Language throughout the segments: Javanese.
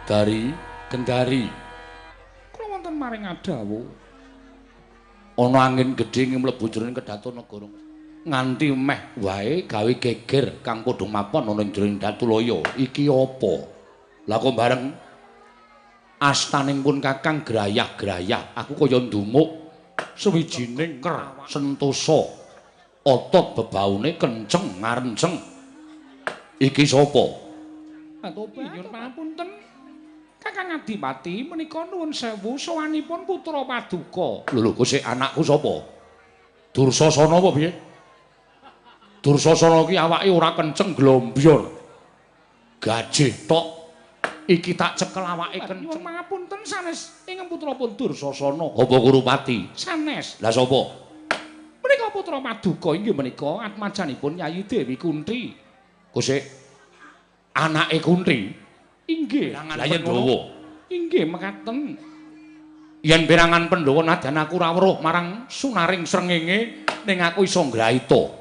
dari Kendari. Kula wonten maring adawu. Ana angin gedhe mlebu jroning Kedatonagara. Nganti meh wae gawe geger kang padha mapan ana ing jroning Datulaya. Iki apa? Lah kok bareng astaning pun Kakang grayah-grayah. Aku kaya ndumuk sewijining sentosa. Otot bebaune kenceng ngarenceng. Iki sapa? Atopi nyuwun pangapunten. Kakang Adipati menika nuwun sewu sowanipun putra Paduka. Lho kok sik anakku sapa? Dursasana apa piye? Dursasana ki awake ora kenceng glombyur. Gajih tok. Iki tak cekel awake kenceng. Nyuwun pangapunten sanes ing putrapun Dursasana. Apa Kurupati? Sanes. Lah sapa? Menika putra Paduka inggih menika atmajanipun Yayi Dewi Kunthi. Kok sik anake Kunthi? Inggih. Lah yen dawa. Inggih mekaten. Yen pirangan Pandhawa nadyan aku ora weruh marang sunaring srengenge ning aku iso nggraita.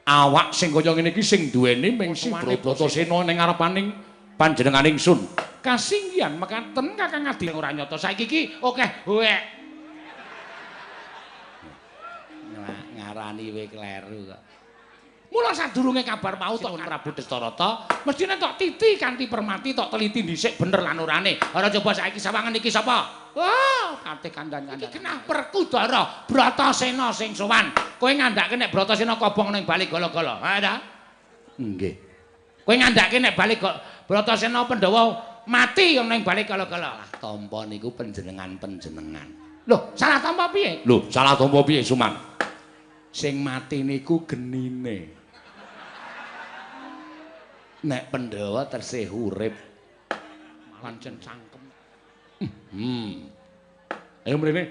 Awak sing kaya ngene iki sing duweni mung si Bratasena ning ngarepaning panjenengan ingsun. Kasinggihan mekaten Kakang Adi ora nyata saiki iki akeh hoek. Ngarani we kleru kok. Mula sadurunge kabar mau tok Prabu Dastarata, mestine tok titi kanthi permati tok teliti dhisik bener lan urane. Ora coba saiki sawangan iki sapa? Oh, patih kandhan-kandhan. Iki genah Perkudara Bratasena sing sowan. Kowe ngandhake nek Bratasena kobong ning bali gala-gala. Ha ta? Nggih. Kowe ngandhake nek bali Bratasena Pandhawa mati ning bali gala-gala. Lah tampa niku panjenengan-panjenengan. Loh, salah tampa piye? Lho, salah tampa piye, Suman? Sing mati niku genine. Nek Pandhawa tersih urip Pancen cangkem. Ayo mrene.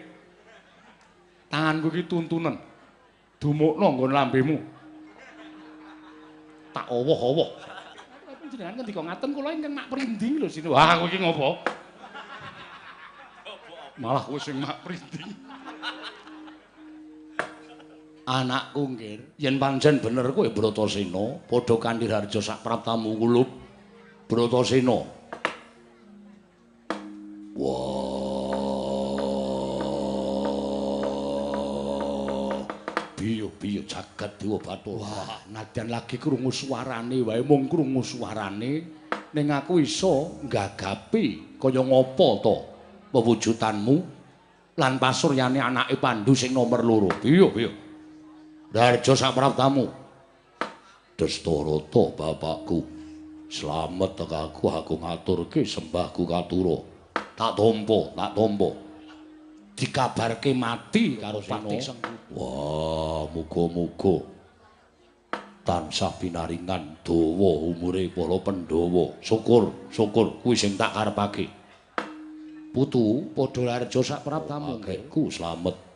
Tanganku iki tuntunen. Dumukno nggon lambemu. Tak owoh-owoh. Panjenengan ngendika ngaten kula ingkang mak prinding lho sini. Wah, aku iki ngopo? Malah kowe sing mak prinding. Anakku nggih, yen pancen bener kowe Bratasena, padha kanthi harja sak praptamu kulup Bratasena. Wah. Biyo-biyo jagat Dewa Bathara. Wah, nadyan lagi krungu suarane wae, mung krungu suarane ning aku iso nggagapi kaya ngapa to pewujudanmu lan pasuryane anake Pandhu sing nomor 2. Biyo-biyo. Darjo sapraptamu. Dastarata bapakku. Slamet tekaku aku ngaturke sembahku katura. Tak tampa. Dikabarke mati karo Pati Sengkutu. Wah, muga-muga tansah pinaringan dawa umure para Pandhawa. Syukur kuwi sing tak karepake. Putu padha larja sapraptamu. Kakekku slamet.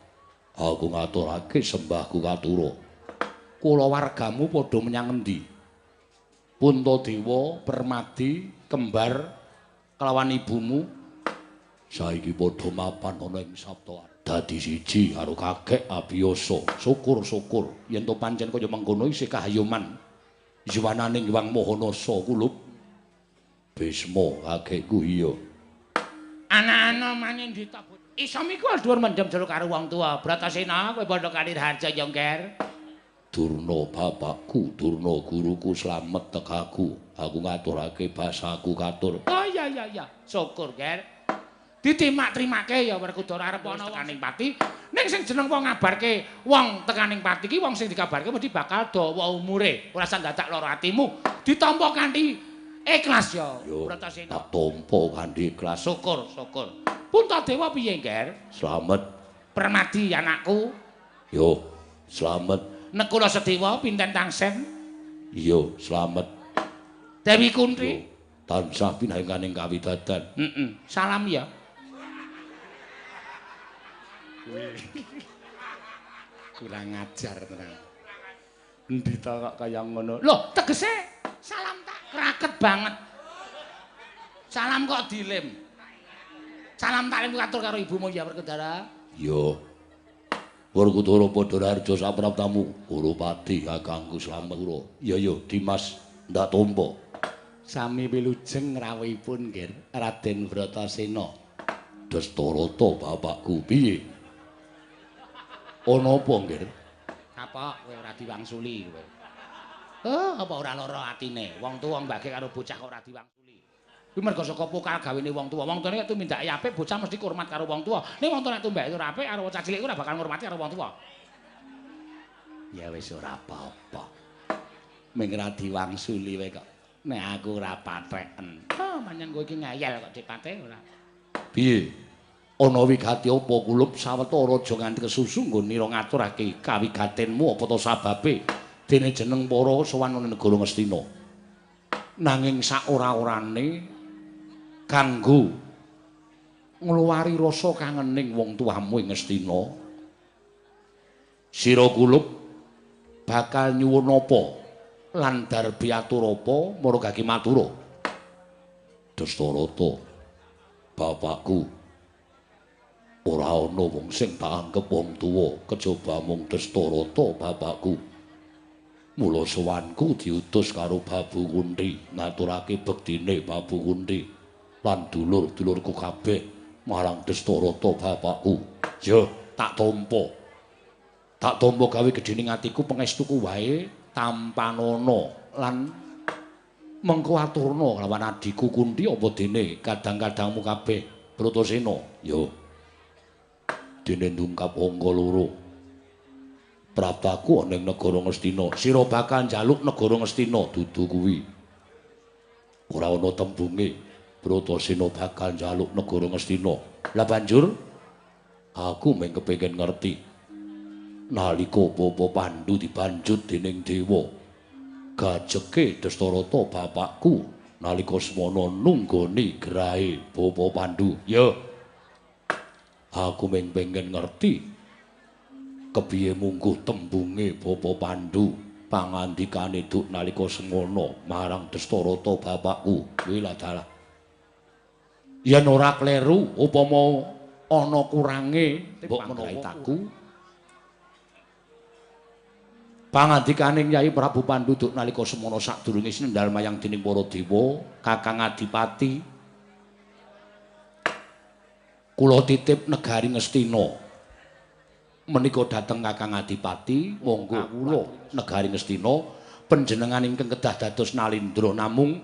Aku ngaturake sembahku katura. Kula wargamu padha menyang endi? Puntadewa, Permadi, kembar kelawan ibumu saiki padha mapan ana ing Sapta. Dadi siji karo kakek abiyasa. Syukur yen to pancen kaya mengkono isih kahayoman. Jiwananing Hyang Mahanasa kulup. Bisma kakekku iya. Anak-anak maning ditabut. Isom iku dhuwur mendem jero karo wong tuwa. Bratasena kowe padha kanthi harja ya, Ngger. Durna bapakku, Durna guruku slamet tekaku. Aku ngaturake basaku katur. Oh iya. Syukur, Ngger. Ditimak-trimake ya Werkudara arep ana tekaning pati. Ning sing jeneng wong ngabarke wong tekaning pati ki wong sing dikabarke mesti bakal dawa umure. Ora sandadak lara atimu. Ditampa kanthi ikhlas ya, Bratasena. Tak tampa kanthi ikhlas. Syukur. Puntadewa piye, Ngger? Slamet. Permadi anakku. Yo, slamet. Nekula Sedewa pinten tangsen? Iya, slamet. Dewi Kunthi. Tansah pinaringaning kawidadan. Salam ya. Kurang ajar tenan. Endi ta kok kaya ngono? Loh, tegese salam tak kraket banget. Salam kok dilem. Salam taklim katur karo ibumu ya Werkudara. Iya. Werkudara padha harja sapraptamu. Kurupati kakangku slamet. Iya, Dimas ndak tampa. Sami wilujeng rawuhipun nggih Raden Bratasena. Dastarata bapakku piye? Ana apa nggih? Kapok kowe ora diwangsuli kowe. Oh, apa ora lara atine? Wong tuwa mbage karo bocah kok ora diwangsuli. Kuwi mergo saka pokal gawene wong tuwa. Wong tuwane nek tumindake apik, bocah mesti hormat karo wong tuwa. Ning wong tuwa nek tumbake ora apik karo bocah cilik ora bakal ngurmati karo wong tuwa. Ya wis ora apa-apa. Ming ra diwangsuli wae kok. Nek aku ora patheken. Oh, manyen kowe iki ngayal kok dipate ora. Piye? Ana wigati apa kulup sawetara aja nganti kesusu nggon nira ngaturake kawigatenmu apa to sababe dene jeneng para sowan ning negara Ngastina. Nanging sak ora-orane kanggo ngluwari rasa kangening wong tuamu ing Ngastina. Sira kulup bakal nyuwun apa lan darbi atur apa marang matura. Dastarata bapakku ora ana wong sing tak anggep wong tuwa kejaba mung Dastarata bapakku. Mula sowanku diutus karo Babu Kunthi ngaturake bektine Babu Kunthi lan dulur-dulurku kabeh marang Dastarata bapakku. Ya, tak tampa. Tak tampa gawe gedhening atiku pangestuku wae tampanana lan mengko aturna lawan adiku Kunthi apa dene kadang-kadangmu kabeh Bratasena. Ya. Dene ndungkap angka loro. Praptaku ana ing negara Ngastina. Sira bakal njaluk negara Ngastina dudu kuwi. Ora ana tembunge Bratasena bakal njaluk negara Ngastina. Lah banjur aku mung kepengin ngerti. Nalika Bapa Pandhu dibanjut dening dewa, gajeke Dastarata bapakku nalika semana nunggoni grahe Bapa Pandhu. Ya. Aku mung pengen ngerti kepiye mungguh tembunge Bapa Pandhu pangandikane duk nalika semana marang Dastarata bapakku. Kuwi lha dalah. Yen ora kleru upama ana kurange mbok menawa aku pangandikane Nyai Prabu Pandhu duk nalika semana sadurunge sinendal mayang dening para dewa, Kakang Adipati. Kula titip negari Ngastina. Menika dhateng Kakang Adipati, monggo kula negari Ngastina panjenengan ingkang kedah dados nalindra namung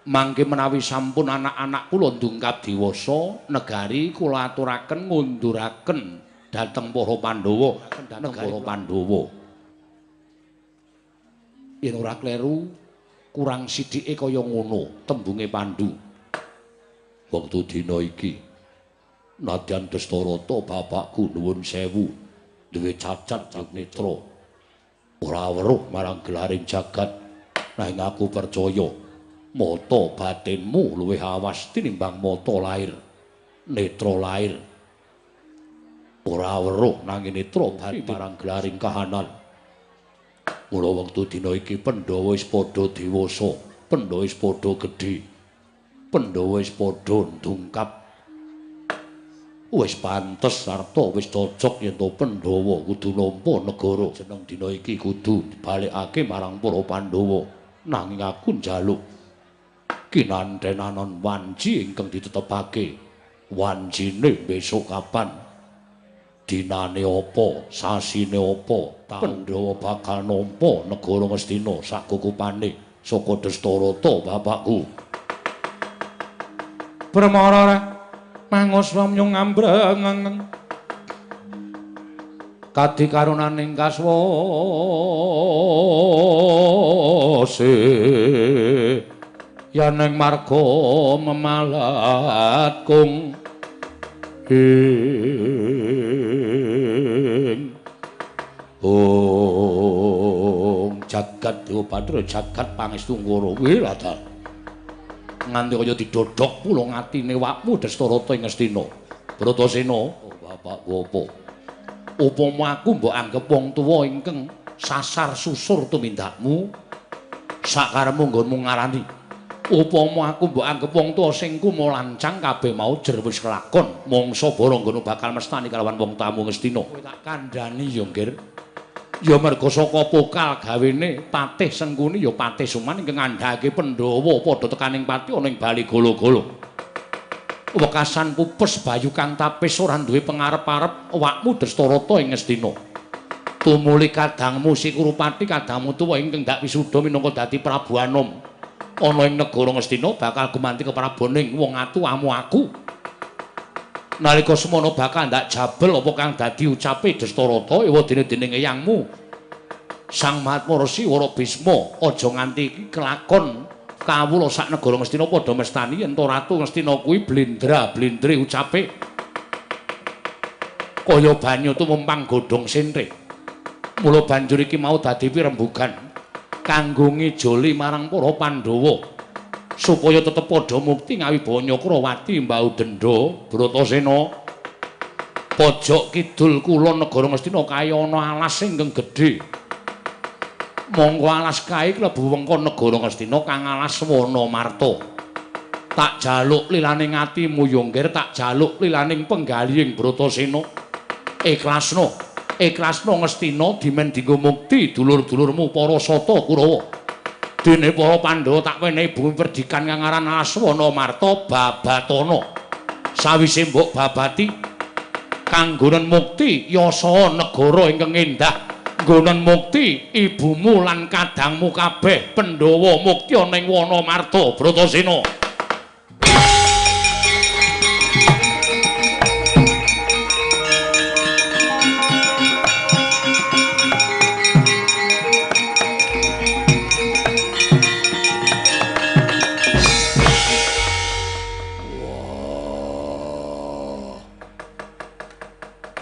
mangke menawi sampun anak-anak kula ndungkap dewasa, negari kula aturaken ngunduraken dhateng para Pandhawa, negara Pandhawa. Yen ora kleru kurang sithike kaya ngono tembunge Pandhu. Wektu dina iki nadyan Dastarata bapakku nuwun sewu duwe cacat netra ora weruh marang gelaring jagat, nanging aku percaya mata batinmu luwih awas tinimbang mata lahir, netra lahir. Ora weruh nanging netra batin marang gelaring kahanan. Mula wektu dina iki Pandhawa wis padha dewasa, Pandhawa wis padha gedhe, Pandhawa wis padha ndungkap. Wis pantes sarta wis cocok yen to Pandhawa kudu nampa negara. Jeneng dina iki kudu dibalekake marang para Pandhawa. Nanging aku njaluk kinantenanan wanci ingkang ditetepake. Wancine besok kapan? Dinane apa? Sasine apa? Pandhawa bakal nampa negara Ngastina sakukupane saka Dastarata bapakku. Pramara mangos wamyung ambreng kadi karunaning kaswase yaneng marga memalat kung jagat Dewa Bathara jagat pangestu ngoro kuwi lha nganti kaya didodhok pulung atine wakmu Dastarata ing Ngastina. Bratasena, bapak apa? Upama aku mbok anggep wong tuwa ingkang sasar susur tumindakmu sakaremu nggonmu ngarani. Upama aku mbok anggep wong tuwa sing kumolancang kabeh mau jer wis kelakon, mangsa bara nggono bakal mestani kalawan wong tamu Ngastina. Kowe tak kandhani ya, Nggir. Ya merga saka pokal gawene Patih Sengkuni ya Patih Suman ingkang ngandhakake Pandhawa padha tekaning pati ana ing bali golo-golo. Wekasan pupus Bayu kang tapis ora duwe pangarep-arep awakmu Dastarata ing Ngastina. Tumuli kadangmu Sikurupati kadangmu tuwa ingkang dak wisuda minangka dadi Prabu Anom. Ana ing negara Ngastina bakal gumanti keprabaning wong atu amu aku. Nalika semono bakal ndak jabel apa kang dadi ucape Dastarata ewa dene-dening eyangmu Sang Mahatmarsi Wara Bisma aja nganti iki kelakon kawula sak negara Ngastina padha mestani yen to Ratu Ngastina kuwi blendra-blendre ucape kaya banyu tumumpang godhong senthik. Mula banjur iki mau dadi pirembugan kanggo ngijoli marang para Pandhawa supaya tetep padha mukti ngawibawa Nyakrawati Mbau Dendha Bratasena. Pojok kidul kulon negara Ngastina kaya ana alas ingkang gedhe. Monggo alas kae klebu wengkon negara Ngastina kang alas Wanamarta. Tak jaluk lilaning atimu Yonggir, tak jaluk lilaning penggalihing Bratasena. Ikhlasno Ngastina dimen dienggo mukti dulur-dulurmu para Sata Kurawa. Dene para Pandhawa tak wenehi bumi perdikan kang aran Aswana Marta Babatana. Sawise mbok babati kanggonen mukti yasa negara ingkang endah, nggonen mukti ibumu lan kadangmu kabeh Pandhawa mukti ana ing Wanamarta Bratasena.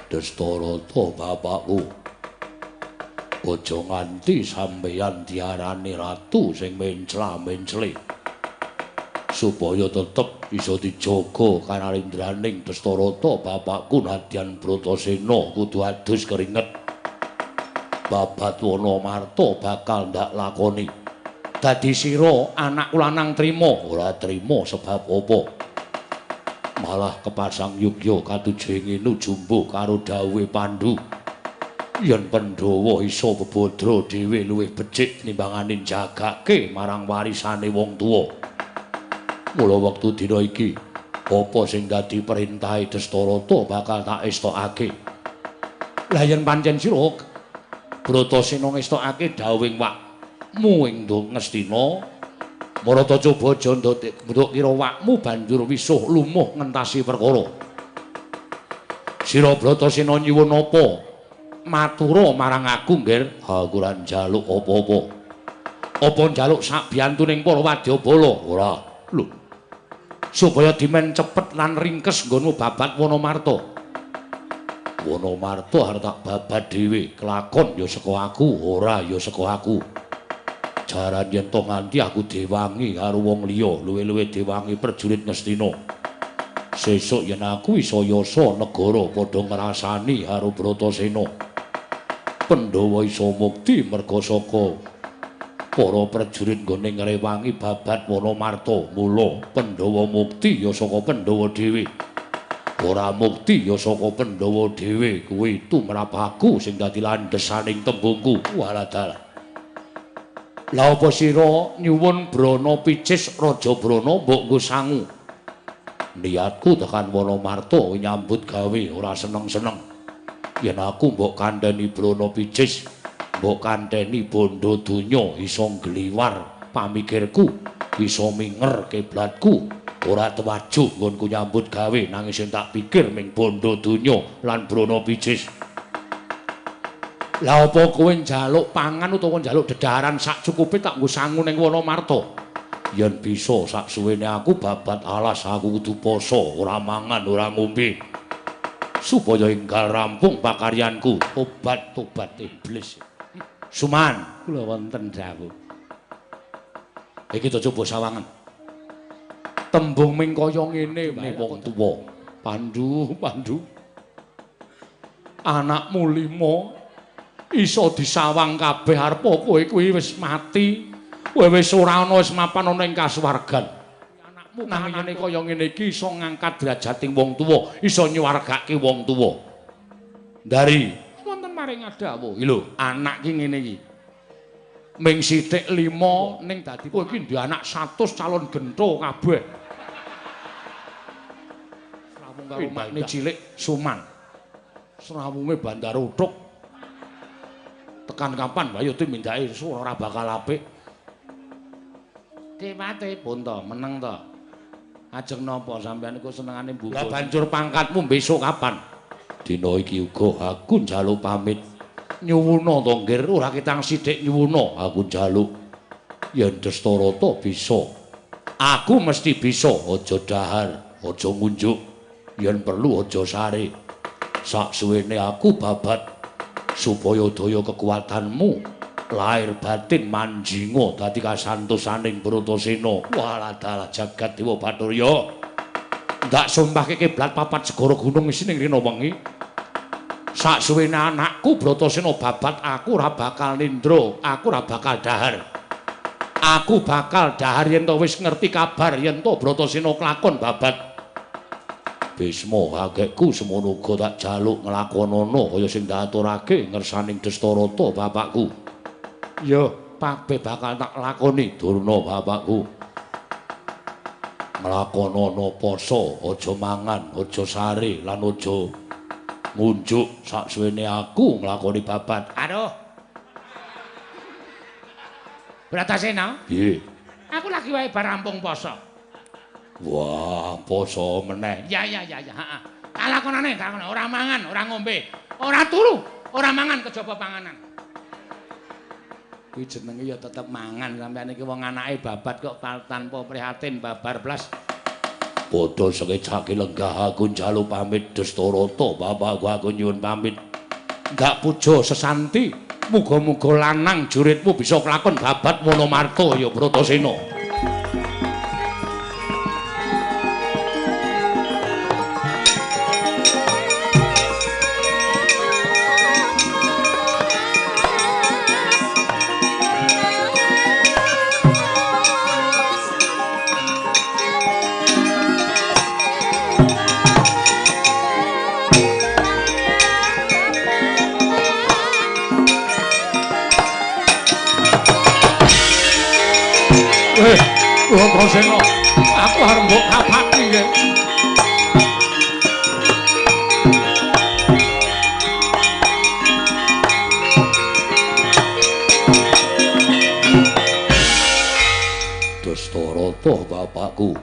Dastarata bapakku, aja nganti sampeyan diarani ratu sing mencla-mencli, supaya tetep bisa dijaga kanarindraning Dastarata bapakku nadyan Bratasena kudu adus keringet. Babat Wanamarta bakal ndak lakoni. Dadi sira anak lanang trima, ora trima sebab apa? Malah kepasang yugya katujuhe nujumbuh karo dawuhe Pandhu yen Pandhawa isa bebodro dhewe luwih becik nimbanganing jagake marang warisane wong tuwa. Mula wektu dina iki apa sing dadi perintahe Dastarata bakal tak estokake. Lah yen pancen sira Bratasena ngestokake dawuhing wakmu ing Ngastina, Marata coba aja nduk kira wakmu banjur wisuh lumuh ngentasi perkara. Sira Bratasena nyuwun apa? Matura marang aku, Nggir. Aku ora njaluk apa-apa. Apa njaluk sak biyantuning para wadyabala? Ora. Lho. Supaya dimen cepet lan ringkes nggonmu babat Wanamarta. Wanamarta arep tak babat dhewe. Kelakon ya saka aku, ora ya saka aku. Jaran yen to nganti aku diwangi karo wong liya, luwih-luwih diwangi prajurit Ngastina. Sesuk yen aku isa yasa negara padha ngrasani karo Bratasena. Pandhawa isa mukti merga saka para prajurit nggone ngrewangi babat Wanamarta. Mula Pandhawa mukti ya saka Pandhawa dhewe. Ora mukti ya saka Pandhawa dhewe. Kuwi tumrap aku sing dadi landhesaning tembungku. Waladal. Lah apa sira nyuwun Brana Picis Raja Brana mbok nggo sangu? Niatku tekan Wanamarta nyambut gawe ora seneng-seneng. Yen aku mbok kandhani Brana Picis, mbok kandhani bondo donya isa ngliwar pamikirku, isa minger kiblatku, ora tuwajuh nggonku nyambut gawe nanging sing tak pikir ming bondo donya lan Brana Picis. Lah apa kowe njaluk pangan utawa njaluk dedhaharan sak cukupe tak nggo sangu ning Wanamarta? Yen bisa sak suwene aku babat alas aku kudu poso, ora mangan, ora ngombe. Supaya enggal rampung pakaryanku, tobat iblis. Suman, kula wonten dawuh. Iki to coba sawangen. Tembung ming kaya ngene wong tuwa. Pandhu. Anakmu 5 iso disawang kabeh arep kowe kuwi wis mati. Kowe wis ora ana wis mapan ana ing kasuwargan. Anakmu nangingane kaya ngene iki iso ngangkat derajating wong tuwa, iso nyuwargake wong tuwa. Dari wonten maring dawuh. Lho, anak ki ngene iki. Ming sithik 5 ning dadi kowe iki duwe anak 100 calon gento kabeh. Srawung karo makne cilik Suman. Srawunge Bandar Uthuk. Tekan kapan Bayu te mindake ora bakal apik. Dewate pun to, meneng to. Ajeng napa sampeyan iku senengane mbuku. Lah banjur pangkatmu besok kapan? Dina iki uga aku njaluk pamit. Nyuwuna to nggir ora ketang sithik nyuwuna aku njaluk. Yen Dastarata bisa. Aku mesti bisa, aja dahar, aja ngunjuk. Yen perlu aja sare. Saksuwene aku babat supaya daya kekuatanmu lahir batin manjinga dadi kasantosaning Bratasena. Waladala jagat Dewa Bathara. Ndak sumpahke kiblat papat segara gunung isi ning rina wengi. Saksuwene anakku Bratasena babat aku ora bakal nindra, aku ora bakal dahar. Aku bakal dahar yen to wis ngerti kabar yen to Bratasena kelakon babat. Bisma kakekku semono uga tak jaluk nglakonana kaya sing diaturake ngersaning Dastarata bapakku. Ya, kabeh bakal tak lakoni Durna bapakku. Nglakonana poso, aja mangan, aja sare lan aja ngunjuk saksuwene aku nglakoni babat. Aduh. Bratasena? Piye? Aku lagi wae bar rampung poso. Wah, poso meneh. Ya, heeh. Kalakonane, ora mangan, ora ngombe, ora turu, ora mangan kejaba panganan. Kuwi jenenge ya tetep mangan sampeyan iki wong anake babat kok tanpa prihatin babar blas. Padha sekecake lenggah aku njaluk pamit Dastarata, bapakku aku nyuwun pamit. Ndak puja sesanti, muga-muga lanang juritmu bisa kelakon babat Wonomarta ya Bratasena. Bratasena, aku arep mbok kapaki nggih. Dastarata bapakku.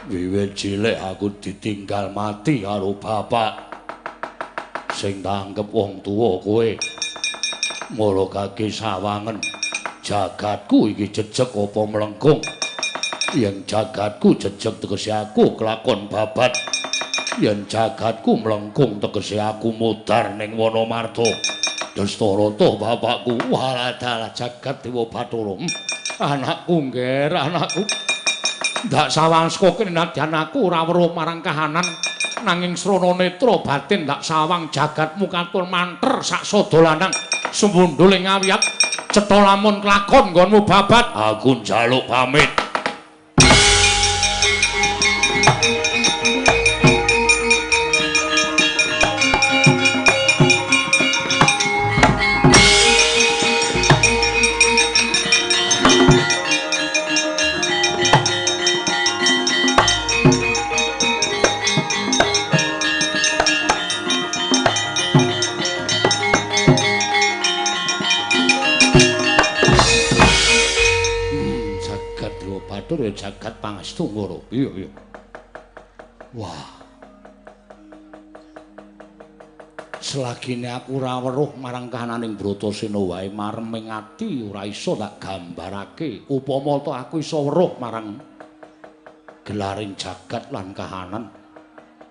Wiwit cilik aku ditinggal mati karo bapak. Sing tanggep wong tuwa kowe. Mula kaki sawangen. Jagatku iki jejeg apa mlengkung. Yen jagatku jejeg tegese aku kelakon babat. Yen jagatku mlengkung tegese aku mudhar ning Wonomarta. Dastarata bapakku, waladala jagat Dewa Bathara. Anakku ngger, anakku. Ndak sawang saka kinadyan aku ora weruh marang kahanan nanging srana netra batin ndak sawang jagatmu katon manter sak sada lanang sumbundul ing awiyat. Cetha lamun kelakon nggonmu babat, aku njaluk pamit. Ya jagat pangestu ngono. Iya. Wah. Selagine aku ora weruh marang kahananing Bratasena wae mareming ati ora iso tak gambarake. Upama to aku iso weruh marang gelaring jagat lan kahanan.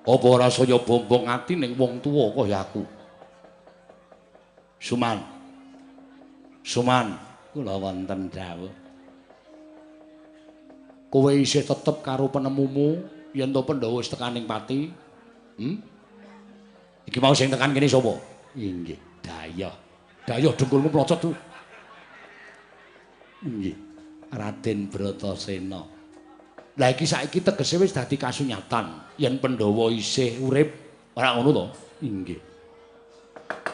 Apa ora saya bombong ati ning wong tuwa kaya aku. Suman. Kula wonten dawuh. Kowe isih tetep karo penemumu yen to Pandhawa wis tekaning pati? Iki mau sing tekan kene sapa? Inggih, Dayah. Dayah dengkulmu mlocot tuh. Inggih, Raden Bratasena. Lah iki saiki tegese wis dadi kasunyatan yen Pandhawa isih urip, ora ngono to? Inggih.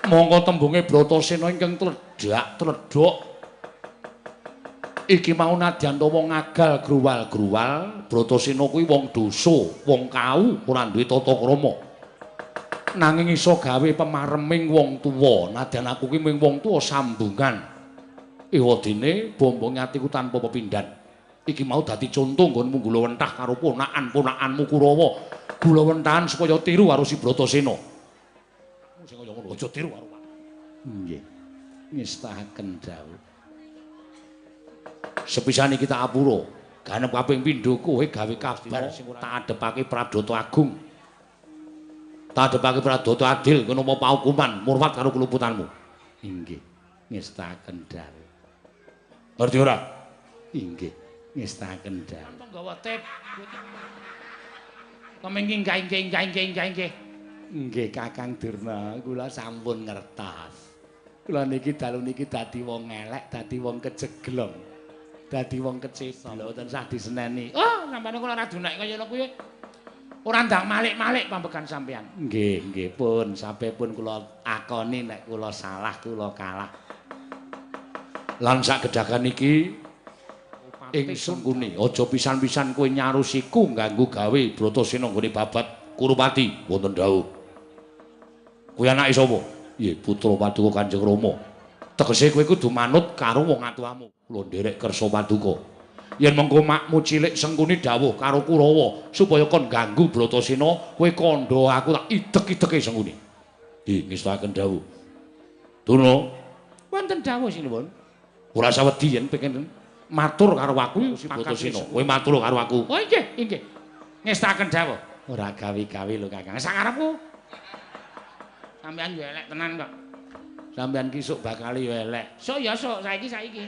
Monggo tembunge Bratasena ingkang tledhak-tledhok iki mau nadyan to wong ngagal gruwal-gruwal, Bratasena kuwi wong dosa, wong kau, ora duwe tata krama. Nanging iso gawe pemareming wong tuwa, nadyan aku kuwi mung wong tuwa sambungan. Ewadene bombong atiku tanpa pepindhan. Iki mau dadi conto nggonmu gulawentah karo ponakan-ponakanmu Kurawa. Gulawentahan supaya tiru karo si Bratasena. Sing kaya ngono aja tiru karo aku. Nggih. Ngestahaken dawuh. Sepisane kita apura. Ganep kaping pindho kowe gawe kabar sing tak adepake Pradata Agung. Tak adepake Pradata Adil kono apa paukuman murwat karo keluputanmu. Inggih. Ngestahaken dawuh. Ngerti ora? Inggih, ngestahaken dawuh. Penggawa tep. Kemenging inggih. Nggih Kakang Durna, kula sampun ngertos. Kula niki dalu niki dadi wong elek, dadi wong kejeglong. Dadi wong keceblok mboten sah diseneni. Oh, sampane kula ora dunek kaya ngono kuwi. Ora ndang malik-malik pambekan sampean. Nggih pun, sampun kula akoni nek kula salah kula kalah. Lan sak gedhagan iki ingsun kuni aja pisan-pisan kowe nyarusiku ngganggu gawe Bratasena nggone babat Kurupati wonten dawuh. Kowe anake sapa? Nggih putra Paduka Kanjeng Rama. Tegese kowe kudu manut karo wong atuwamu. Kula nderek kersa Paduka. Yen mengko makmu cilik sengkuni dawuh karo Kurawa supaya kon ganggu Bratasena, kowe kandha aku tak idek-ideke sengkuni. Nggih ngestaken dawuh. Durna Wonten dawuh sinuwun. Ora usah wedi yen pengen matur karo aku si Bratasena. Kowe matur karo aku. Oh inggih. Ngestaken dawuh. Ora gawe-gawe lho Kakang. Sak arepku. Sampeyan yo elek tenan kok. Sampeyan ki sok bakal yo elek. Sok ya sok saiki.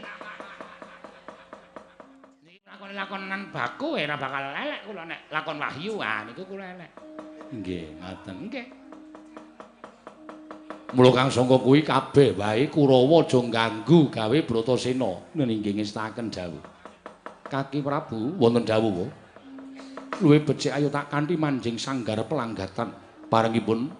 Niki lakon-lakonan baku ora bakal elek kula nek lakon wahyu niku kula elek. Nggih, ngoten. Nggih. Mula kang sangka kuwi kabeh wae Kurawa aja ganggu gawe Bratasena. Nggih ngestaken dawuh. Kaki Prabu wonten dawuh. Luwih becik ayo tak kanthi manjing sanggar pelanggatan. Parengipun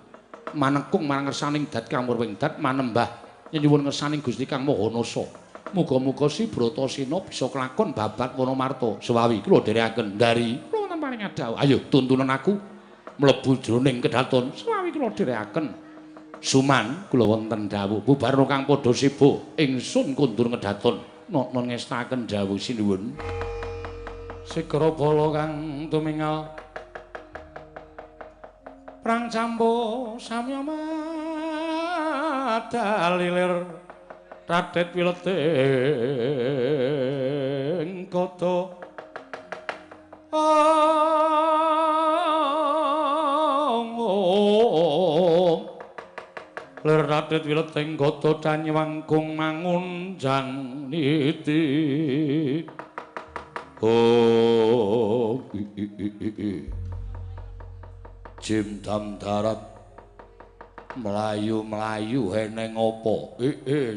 manekung marang ngersaning dat Kang Murwingdat manembah nyuwun ngersaning Gusti Kang Mahanasa. Muga-muga si Bratasena bisa kelakon babat Wonomarta. Sewawi kula dherekaken dari kula wonten paring dawuh. Ayo tuntunan aku mlebu jroning kedaton. Sewawi kula dherekaken. Suman kula wonten dawuh bubarno kang padha sibuk ingsun kundur ngedaton non ngestaken dawuh sinuwun Segara bala kang tumingal prang campo samya madalilir radet wileting kota lir radet wileting gata danyewangkung mangunjang niti Jimdam darat mlayu-mlayu eneng apa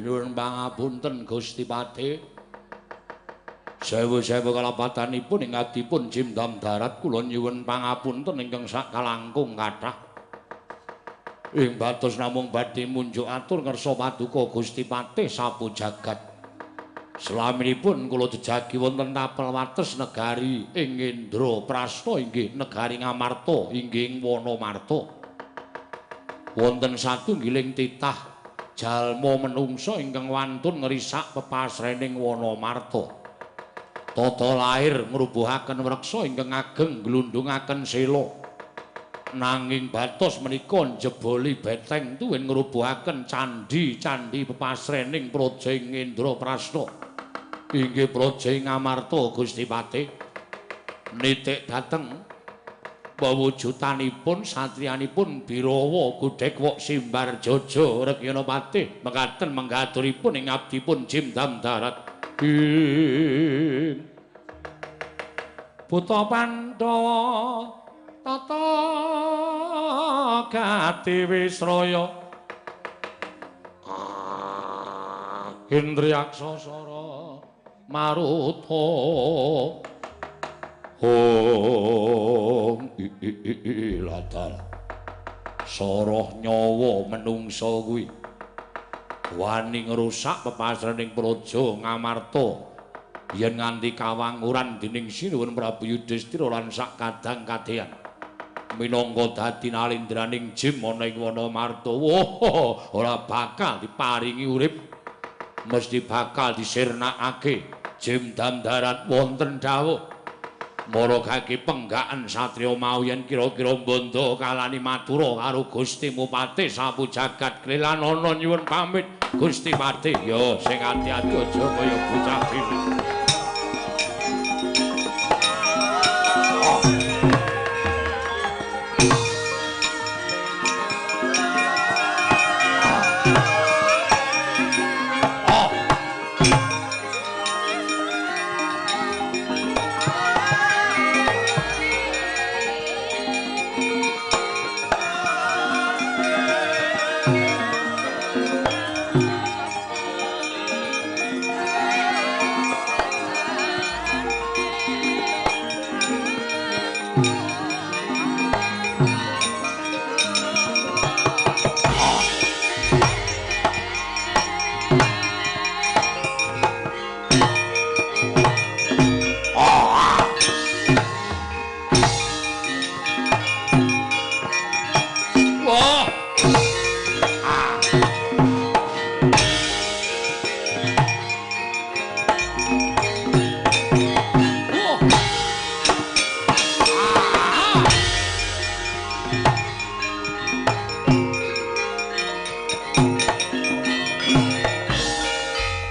nyuwun pangapunten Gusti Pati sewu-sewu kalapatanipun ing adipun Jimdam darat kula nyuwun pangapunten ingkang sak kalangkung kathah ing batos namung badhe munjuk atur ngersa Paduka Gusti Patih sapu jagat. Slaminipun kula jejagi wonten tapel wates negari ing Indraprasta inggih negari Ngamarta inggih Wonomarta. Wonten satunggiling titah jalma menungsa ingkang wantun ngrisak pepasrening Wonomarta. Tata lair ngrubuhaken wreksa ingkang ageng glundungaken sela. Nanging batos menika njeboli beteng tuwin ngrubuhaken candhi-candhi pepasrening praja ing Indraprasta inggih praja ing Ngamarta Gusti Patih nitik dhateng pawujudanipun satriyanipun Birawa Gudhek Wok Simbar Jaja Rekyana Patih mekaten menggaturipun ing abdipun Jimdam darat Putra Pandhawa tata gati wisraya Indriyaksasara maruta latar soroh nyawa menungsa kuwi wani ngrusak pepasraning praja Ngamarta yen nganti kawanguran dening Sinuwun Prabu Yudhistira lan sak kadang kadehan minangka dadi nalindraning jim ana ing Wanamarta ora bakal diparingi urip mesti bakal disirnakake jim Damdarat wonten dawuh maragake penggaken satriya mau yen kira-kira bondo kalani matura karo Gusti Mupati sapu jagat klelan ana nyuwun pamit Gusti Pati ya sing ati-ati aja kaya bocah cilik.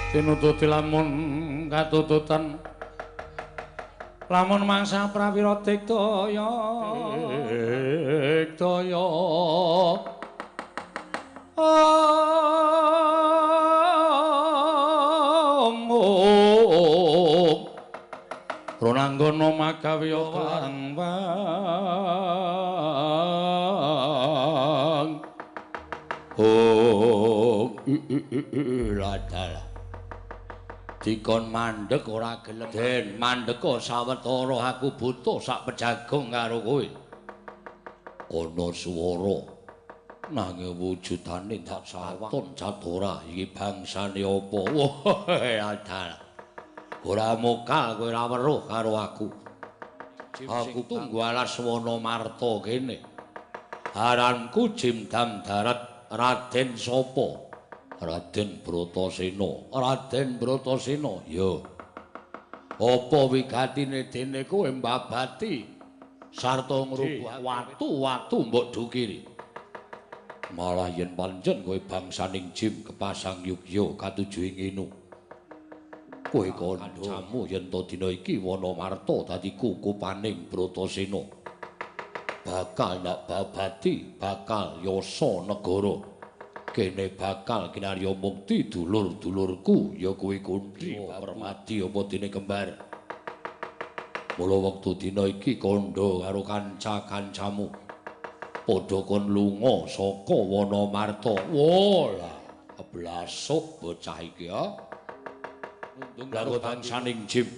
Tinututi lamun katututan lamun mangsa prawira digdaya Ronanggana magawe kang ladal dikon mandhek ora gelem den mandheka sawetara aku butuh sak pejagong karo kowe ana swara nanging wujudane tak saton Jadora iki bangsane apa ladal ora mokal kowe ora weruh karo aku tunggu alas Wanamarta kene aranku Jim Damdarat Raden sapa Raden Bratasena. Raden Bratasena, ya. Apa wigatine dene kowe mbabati sarta ngrubuh watu-watu mbok dukiri. Malah yen pancen kowe bangsaning Jim kepasang yugya katuju ing inu. Kowe kancamu yen to dina iki Wanamarta dadi kukupaning Bratasena. Bakal ndak babati, bakal yasa negara. Kene bakal kinarya mukti dulur-dulurku ya kowe Kuntri Permadi apa dene kembar. Mula wektu dina iki kandha karo kanca-kancamu padha kon lunga saka Wanamarta. Wola, blasuk bocah iki ya. Nundung karo bangsaning Jim.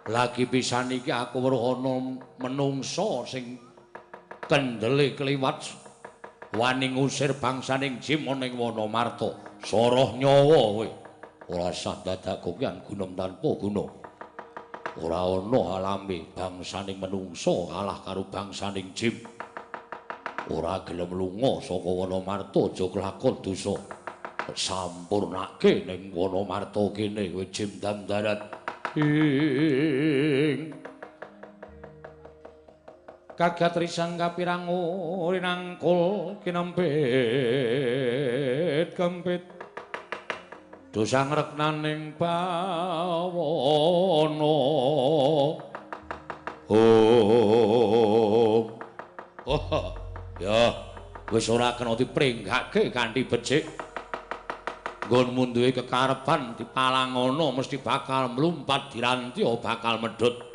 Lagi pisan iki aku weruh ana menungsa sing kendele kliwat wani ngusir bangsaning Jim ana ing Wanamarta. Soroh nyawa kowe. Ora sah dadak kokian gunem tanpa guna. Ora ana alame bangsaning menungsa kalah karo bangsaning Jim. Ora gelem lunga saka Wanamarta aja kelakon dosa. Sampurnake ning Wanamarta kene kowe Jim Damdarat. Kagat risang kapirang rinangkul kinempit kempit dosa ngreknaning bawana ya wis ora kena dipringgake kanthi becik nggonmu duwe kekarepan dipalangono mesti bakal mlumpat diranti bakal medhot.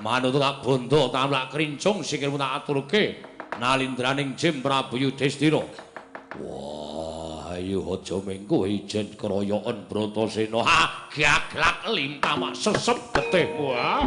Manut tak bondo tamlak krincung sikilmu tak aturke nalindraning Jim Prabu Yudhistira. Wah, ayo aja mengko ijen keroyokan Bratasena. Ha, gaglak limpah mak sesep getihmu. Ha.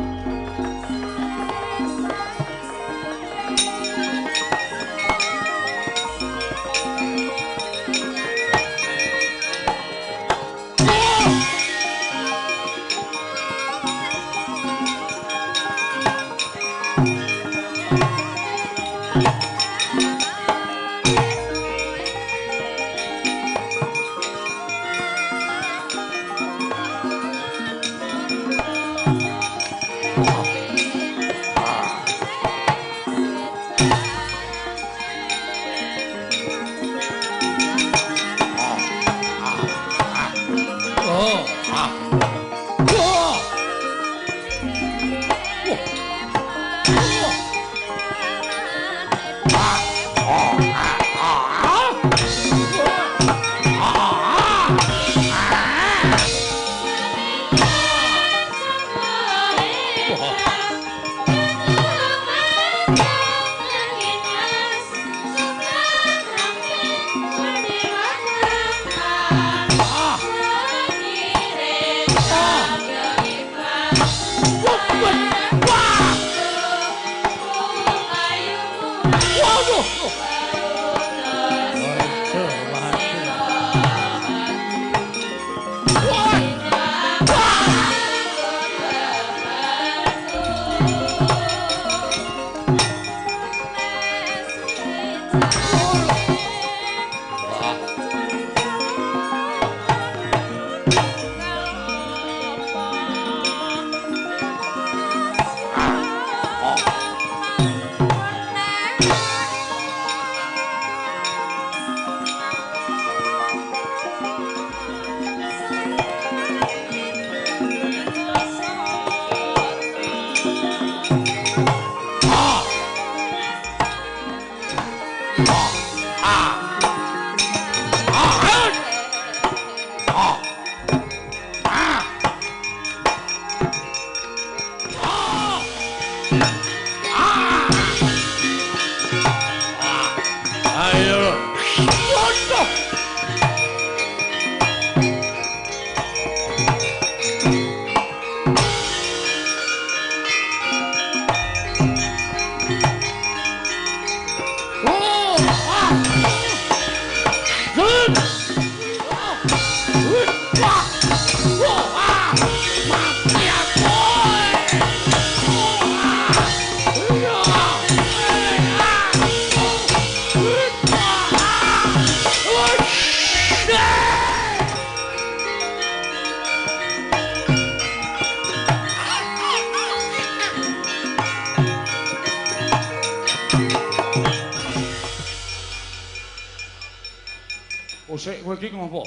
Sik kowe iki ngopo?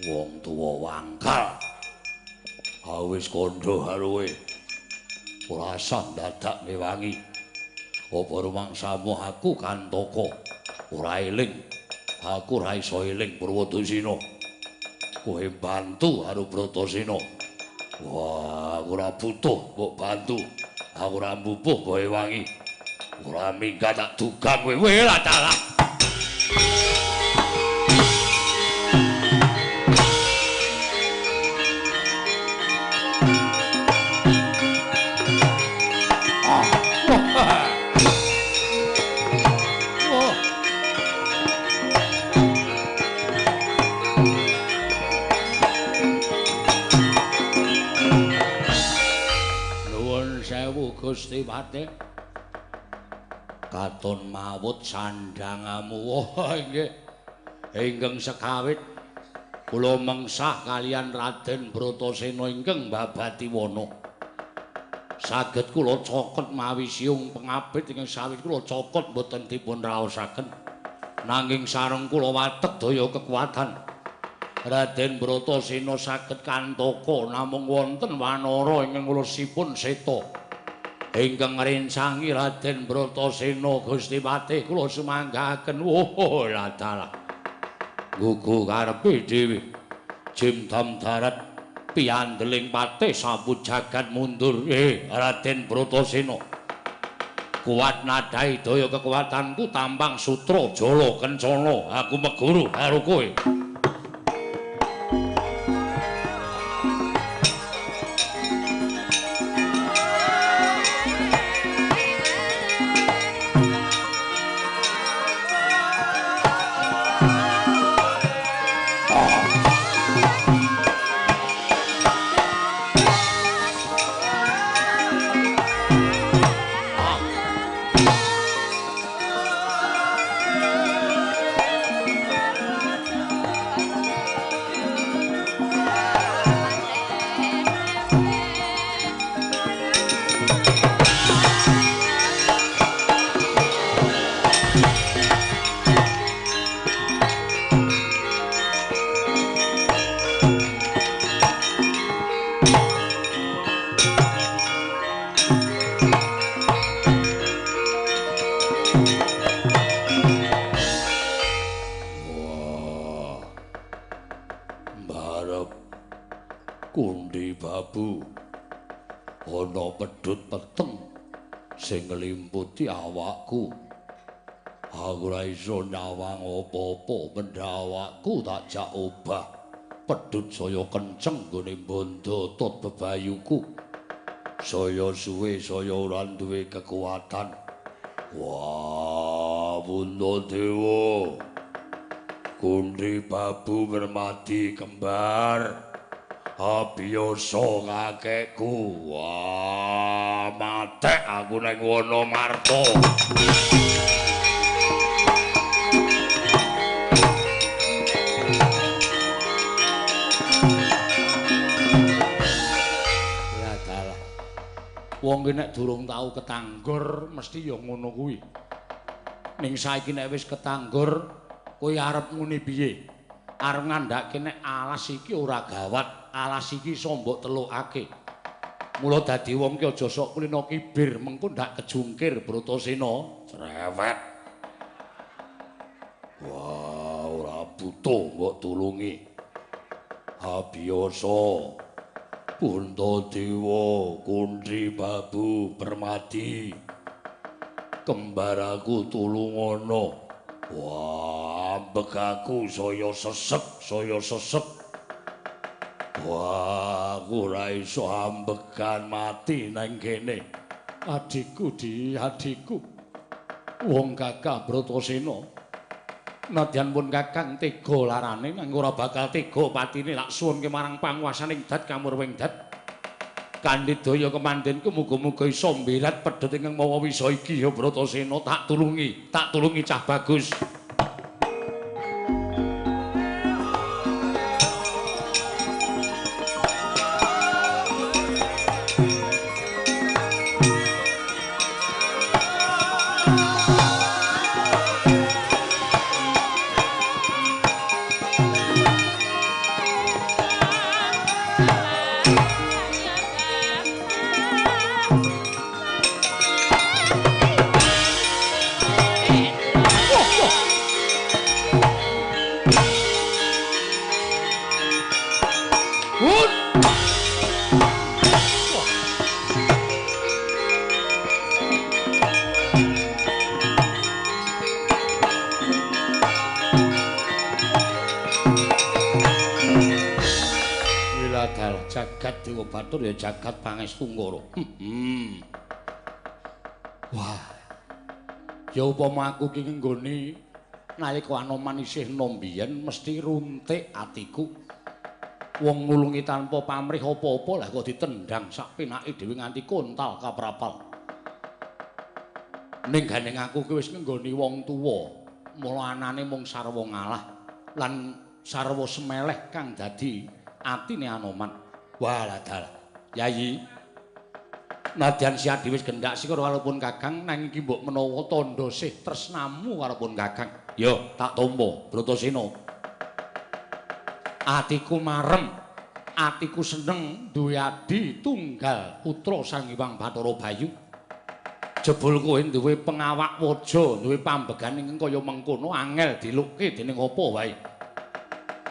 Wong tuwa wangkal. Awis kandha karo kowe. Ora usah dadak ngewangi. Apa rumangsamu aku Kantaka ora eling. Aku ora iso eling Purwadasena. Kowe bantu karo Bratasena. Wah, aku ora butuh mbok bantu. Aku ora mbubuh kowe wangi. Ora minggat tak dugang kowe. Kowe lah dalah. Gusti Pati katon mawut sandhangamu. Wah nggih. Ingkang sekawit kula mengsah kalian Raden Bratasena ingkang babati wana. Saged kula cokot mawi siung pengabit ingkang sawit kula cokot boten dipun raosaken. Nanging sareng kula watek daya kekuatan. Raden Bratasena saged Kantaka namung wonten wanara ingkang ulusipun seta. Ingkang ngrencangi Raden Bratasena Gusti Patih kula sumanggaken. Oh ladalah gugu karepe dhewe jimdam darat piandeling patih sampun jagat mundur. Raden Bratasena kuat nadai daya kekuatanku tampang sutra jala kencana aku meguru karo kowe. Kundi babu ana pedhut peteng sing nglimputi awakku. Aku ora iso nyawang apa-apa, pendawakku tak jak obah. Pedhut saya kenceng nggone bondo tot bebayuku. Saya suwe saya ora duwe kekuatan. Wah, Bunda Dewa. Kundi babu bermati kembar. Biasa kakekku. Wah, matek aku nang Wonomarta. Wong ki nek durung tau ketanggur mesti ya ngono kuwi. Ning saiki nek wis ketanggur, kowe arep ngene piye? Arep ngandhake nek alas iki ora gawat, alas iki iso mbok telukake. Mula dadi wong ki aja sok kulino kibir, mengko ndak kejungkir Bratasena. Cerewet. Wah, ora butuh mbok tulungi. Biasa. Bunda Dewa, Kundi babu Permati. Kembar aku tulungono. Wah, ambek aku saya sesep. Wah, aku ora iso ambekan mati nang kene. Adikku adikku. Wong Kakang Bratasena. Nadyan pun Kakang tega larane nang ora bakal tega patine lak suwunke marang panguwasaning dat kamurwing dat. Kandidaya kemandenku muga-muga iso mbirat pedhot ingkang mawa wisa iki ya Bratasena tak tulungi cah bagus. Jagat Dewa Batur ya jagat Pangestu-Ngara. Wah. Ya upama aku ki nggone nalika Anoman isih nom biyen mesti runtik atiku. Wong nulungi tanpa pamrih apa-apa lah kok ditendang sak penake dhewe nganti kontal kaprapal. Ning gandeng aku ki wis nggoni wong tuwa, mula anane mung sarwa ngalah lan sarwa semeleh kang dadi atine Anoman. Walah dalah. Yayi. Nadyan Siadi wis gendak sira kalaupun Kakang nanging iki mbok menawa tandha sih tresnamu kalaupun Kakang. Ya, tak tampa, Bratasena. Atiku marem, atiku seneng duwe adi tunggal putra Sang Hyang Bathara Bayu. Jebul kowe duwe pengawak waja, duwe pambegan ing kaya mengkono angel dilukke dening apa wae.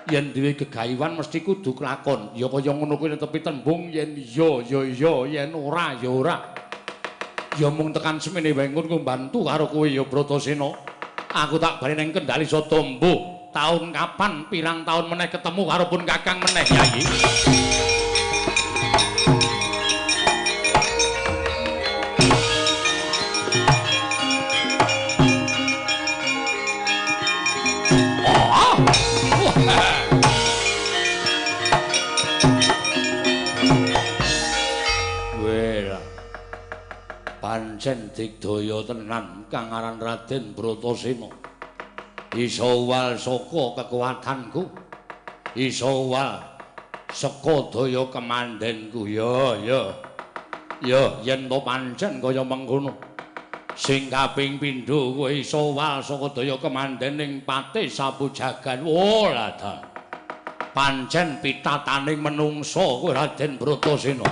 Yen duwe gegayuhan mesti kudu kelakon. Ya kaya ngono kuwi tepi tembung yen iya ya iya, yen ora ya ora. Ya mung tekan semene wae ngono mbantu karo kowe ya Bratasena. Aku tak bali ning Kendali Satombo. Taun kapan pirang taun meneh ketemu karo pun Kakang meneh, Yayi. Pancen digdaya tenan kang aran Raden Bratasena. Iso wal saka kekuatanku. Iso wal saka daya kemandenku. Ya, yen to pancen kaya mengkono. Sing kaping pindho kowe iso wal saka daya kemandening Patih Sapujagan. Oh, lha pancen pitataning menungsa kowe Raden Bratasena.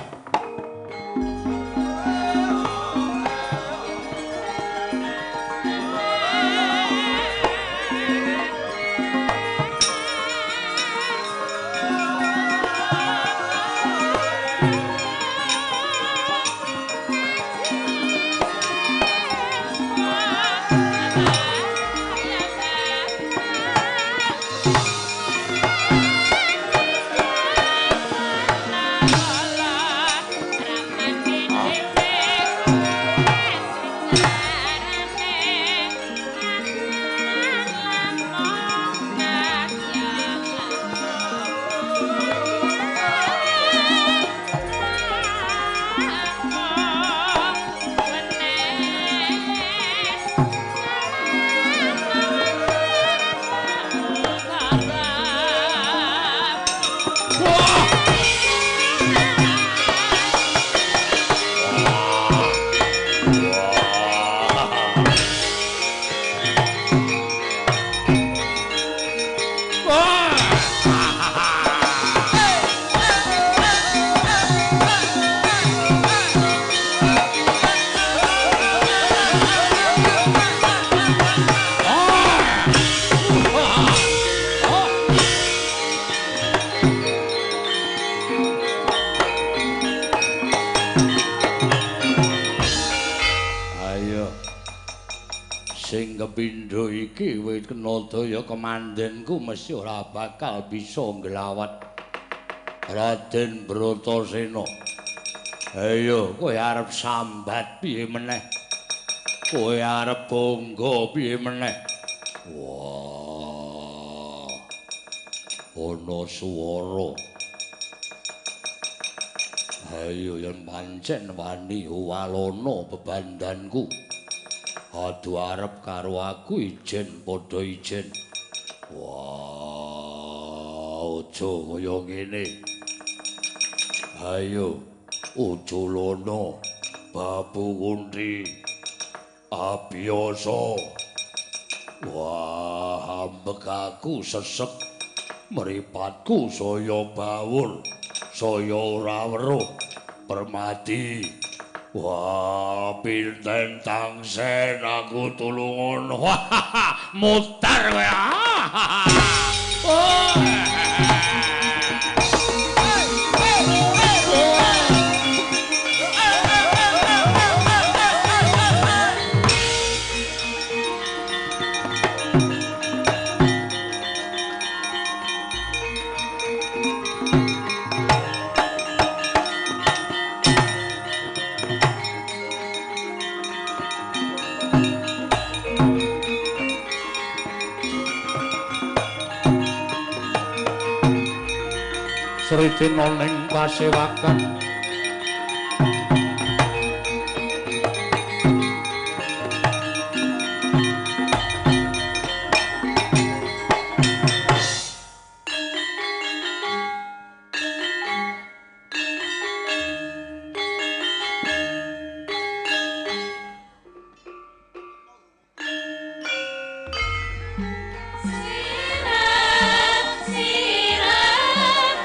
Pindho iki wis kena daya kemandenku mesti ora bakal bisa nglawat Raden Bratasena. Ayo kowe arep sambat piye meneh? Kowe arep bangga piye meneh? Wah. Ana swara. Ayo yen pancen wani walana bebandanku. Adu arep karo aku ijen padha ijen. Wah, aja kaya ngene. Ayo, Ujulana, Babu Kunti, Abiyasa. Wah, ambekaku sesek, mripatku saya bawur, saya ora weruh. Permadi. Wah, pinten tangsen aku tulungan. Wah, mutar kowe. Oh. Sridina ning pasewakan Sirap, sirap,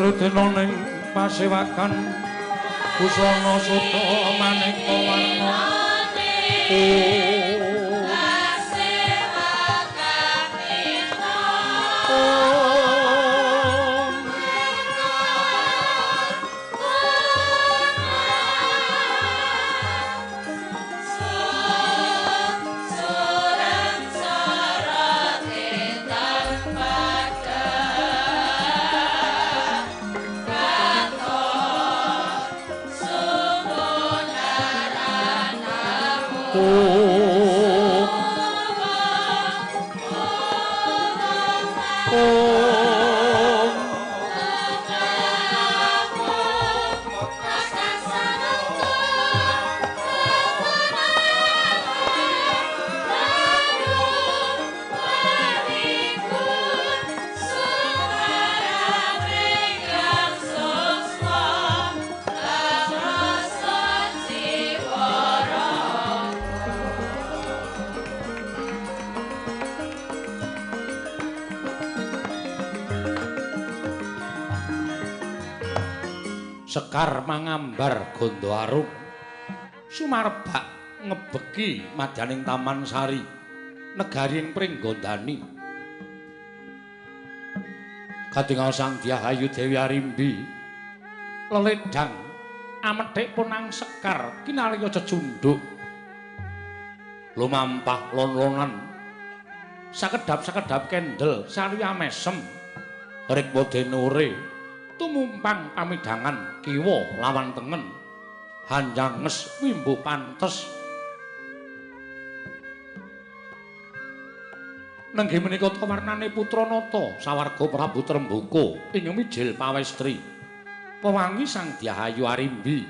Rudena ning pasewakan busana suta maneka warna Sekar mangambar gondo arum sumarbak ngebeki madyaning taman sari negari ing pringgondani katingal sang Dyahayu Dewi Arimbi leledang amethik punang sekar kinarya cecunduk lumampah lon-lonan sakedhap-sakedhap kendel sarya mesem rikma denure tumumpang pamidangan kiwa lawan tengen hanjanges wimbu pantes nenggih menika warnane putra nata sawarga Prabu Tremboko ing mijil pawestri pewangi sang Dyahayu Arimbi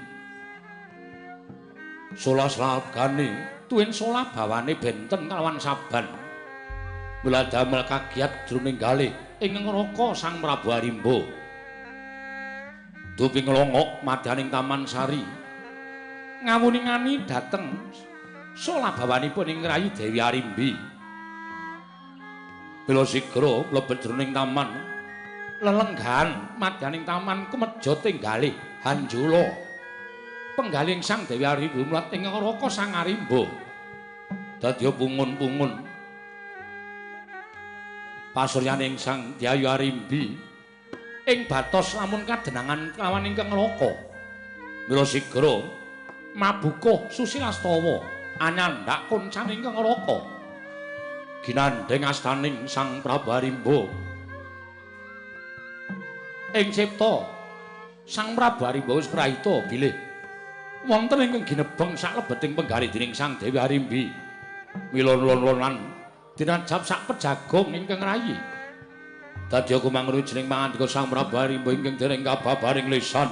sola slagane tuwin sola bawane benten kalawan saban mula damel kagiat jroning galih ing ngraka sang Prabu Arimba duping longok madyaning taman sari ngawuningani dateng solabawanipun ing rayi Dewi Arimbi bila sigra mlebet jroning taman lelenggahan madyaning taman kumeja tinggalih Hanjula penggaling sang Dewi Arimbi mulat ing ngraka sang Arimba dadi pungun-pungun pasuryaning sang Dyahayu Arimbi ing batos lamun kadenangan lawan ingkang ngraka mila sigra mabukuh Susilastawa anyandak koncane ingkang ngraka ginandheng astaning sang Prabu Arimba ing cipta sang Prabu Arimba wis prahita bilih wonten ingkang ginebeng saklebeting penggalih dening sang Dewi Arimbi mila lon-lonan dinajab sak pejagong ingkang rayi dadi aku mangruh jeneng pangandika sang Prabu Arimba ingkang dereng kababaring lisan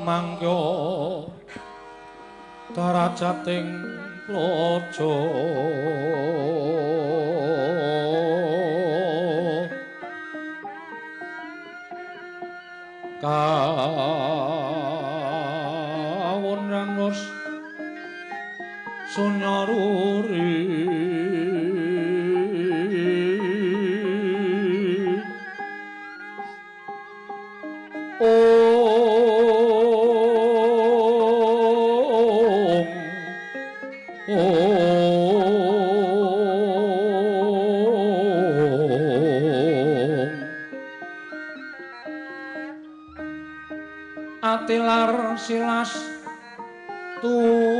mangkya darajating praja kawon rangos sunyaruri atilar silas tuti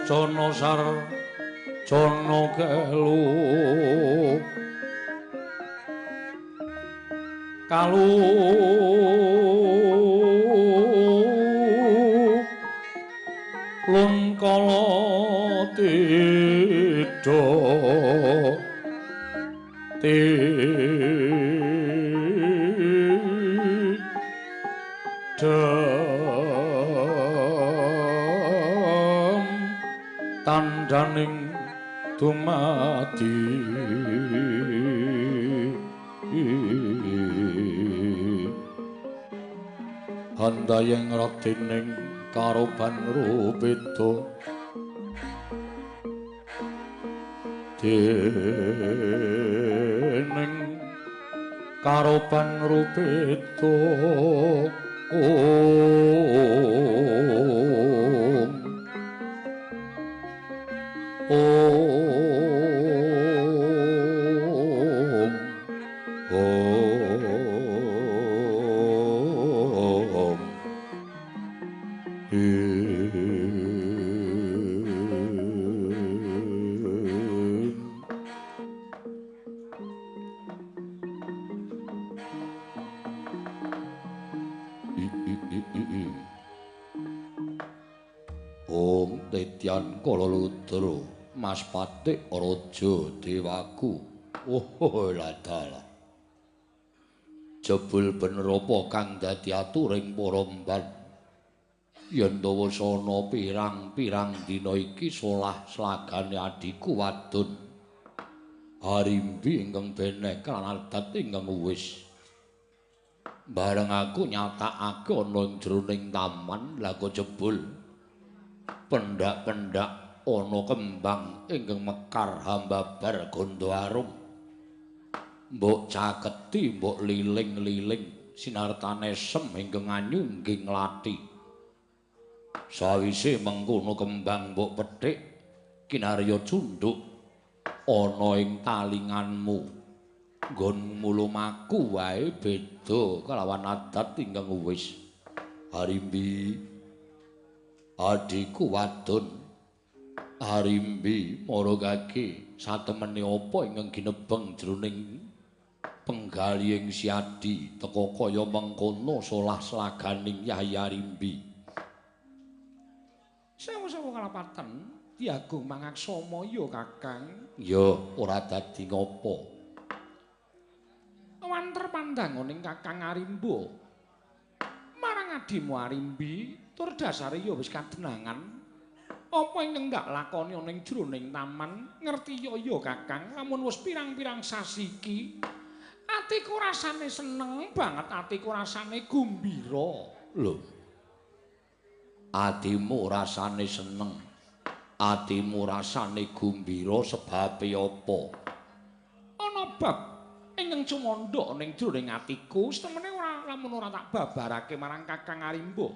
Susana sarjana kelu kalu lun kala tida tandhaning dumadi handayeng ratining karoban rupeda dening karoban rupeda Om Tedyan Kalaludra Mas Patik Raja Dewaku. Oh ladala. Jebul bener apa kang dadi aturing para mban. Yen dawasana pirang-pirang dina iki solah slagane adiku wadon. Harimbi ingkang beneh kan adat ingkang wis. Bareng aku nyatakake ana jroning taman lha kok jebul pendak-pendak ana kembang ingkang mekar hambabar gondo arum. Mbok caketi, mbok liling-liling sinartane sem ingkang anyungging lati. Sawise mengkono kembang mbok petik kinarya cundhuk ana ing talinganmu. Nggonmu lumaku wae beda kalawan adat ingkang wis. Harimbi adiku wadon Harimbi maragake satemene apa ingkang ginebeng jroning penggalihing siadi teka kaya mengkono solah slaganing Yai Harimbi. Sewu-sewu kalapatan Diagung Mangaksama ya Kakang. Ya ora dadi ngapa. Wanter pandanganing Kakang Harimba marang adimu Harimbi tur dasare ya wis kadenangan. Apa ingkang ndak lakoni ana ing jroning taman ngerti ya Kakang lamun wis pirang-pirang sasi iki atiku rasane seneng banget, atiku rasane gumbira. Lho. Atimu rasane seneng, atimu rasane gumbira sebabe apa? Ana bab ingkang cumandha ning jroning atiku setemene ora lamun ora tak babarake marang Kakang Harimba.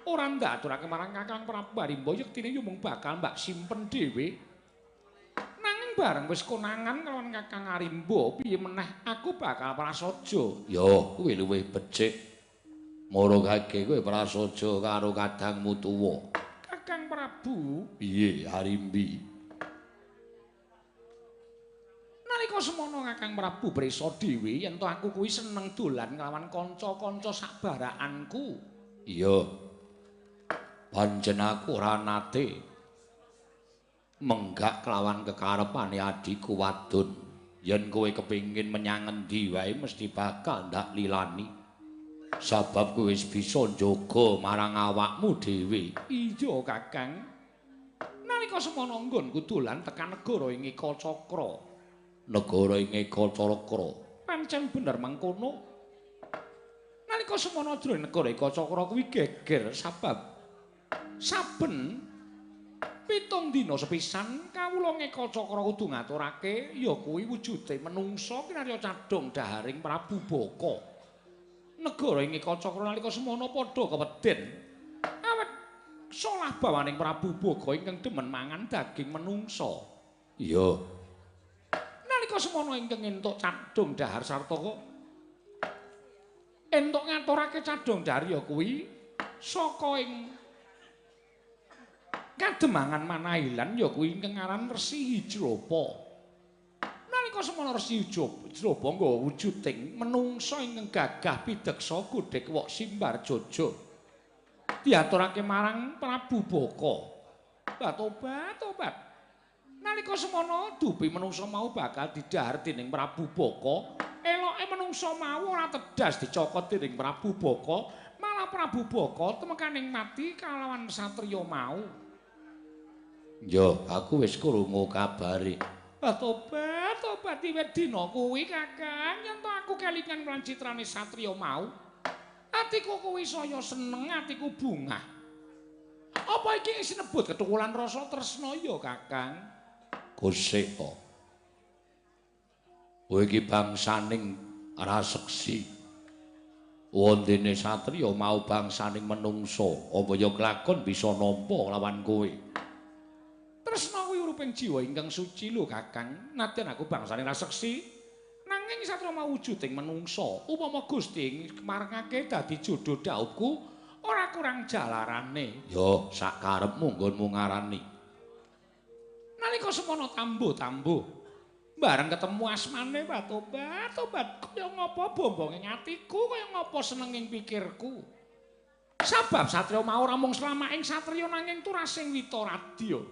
Ora ndaturake marang Kakang Prabu Harimba yektine yo mung bakal mbak simpen dhewe. Nanging bareng wis konangan kalawan Kakang Harimba, piye meneh aku bakal prasaja. Yo, kuwi luwih becik. Maragake kowe prasaja karo kadangmu tuwa. Kakang Prabu, piye Harimbi? Nalika semono Kakang Prabu prisa dhewe yen to aku kuwi seneng dolan kelawan kanca-kanca sabaraanku. Iya. Pancen aku ora nate menggak kelawan kekarepane adhiku wadon. Yen kowe kepengin menyang endi wae mesti bakal ndak lilani. Sabab kowe wis bisa njaga marang awakmu dhewe. Iya, Kakang. Nalika semono nggonku dolan tekan negara ing Eka Cakra. Negara ing Eka Cakra. Pancen bener mangkono. Nalika semono jroning negara Eka Cakra kuwi geger sabab saben 7 dina sepisan kawula Eka Cakra kudu ngaturake ya kuwi wujude menungsa kinarya cadhong daharing Prabu Baka. Negara ing Eka Cakra nalika semono padha keweden. Awet solah bawaning Prabu Baka ingkang demen mangan daging menungsa. Iya. Nalika semono ingkang entuk cadhong dahar sarta kok entuk ngaturake cadhong dahar ya kuwi saka ing kademangan Manahilan ya kuwi ingkang aran Resi Hijrapa. Nalika semono Resi Hijrapa nggawa wujuding menungsa ingkang gagah pideksa Godhek Wok Simbarjojo. Diaturake marang Prabu Baka. Tobat. Nalika semono dupi menungsa mau bakal didhahar dening Prabu Baka, eloke menungsa mau ora tedas dicokot dening Prabu Baka, malah Prabu Baka temekaning mati kalawan satriya mau. Yo, aku wis krungu kabare. Tobat wiwit dina kuwi Kakang, yen to aku kelingan lan citrane satriya mau. Atiku kuwi saya seneng, atiku bungah. Apa iki sinebut kethukulan rasa tresna ya, Kakang? Gosek to. Kowe iki bangsaning raseksi. Wondene satriya mau bangsaning menungsa, apa ya kelakon bisa nampa lawan kowe? Tresna kuwi uriping jiwa ingkang suci lho, Kakang. Nadyan aku bangsaning raseksi, nanging satriya mau wujuding menungsa. Upama Gusti marengake dadi jodho dhaupku, ora kurang jalarane. Yo, sak karepmu nggonmu ngarani. Nalika semono tambuh-tambuh bareng ketemu asmane tobat kaya ngapa bombonging atiku kaya ngapa senenging pikirku sabab satriya mau ora mung slamaking satriya nanging turasing Witaradya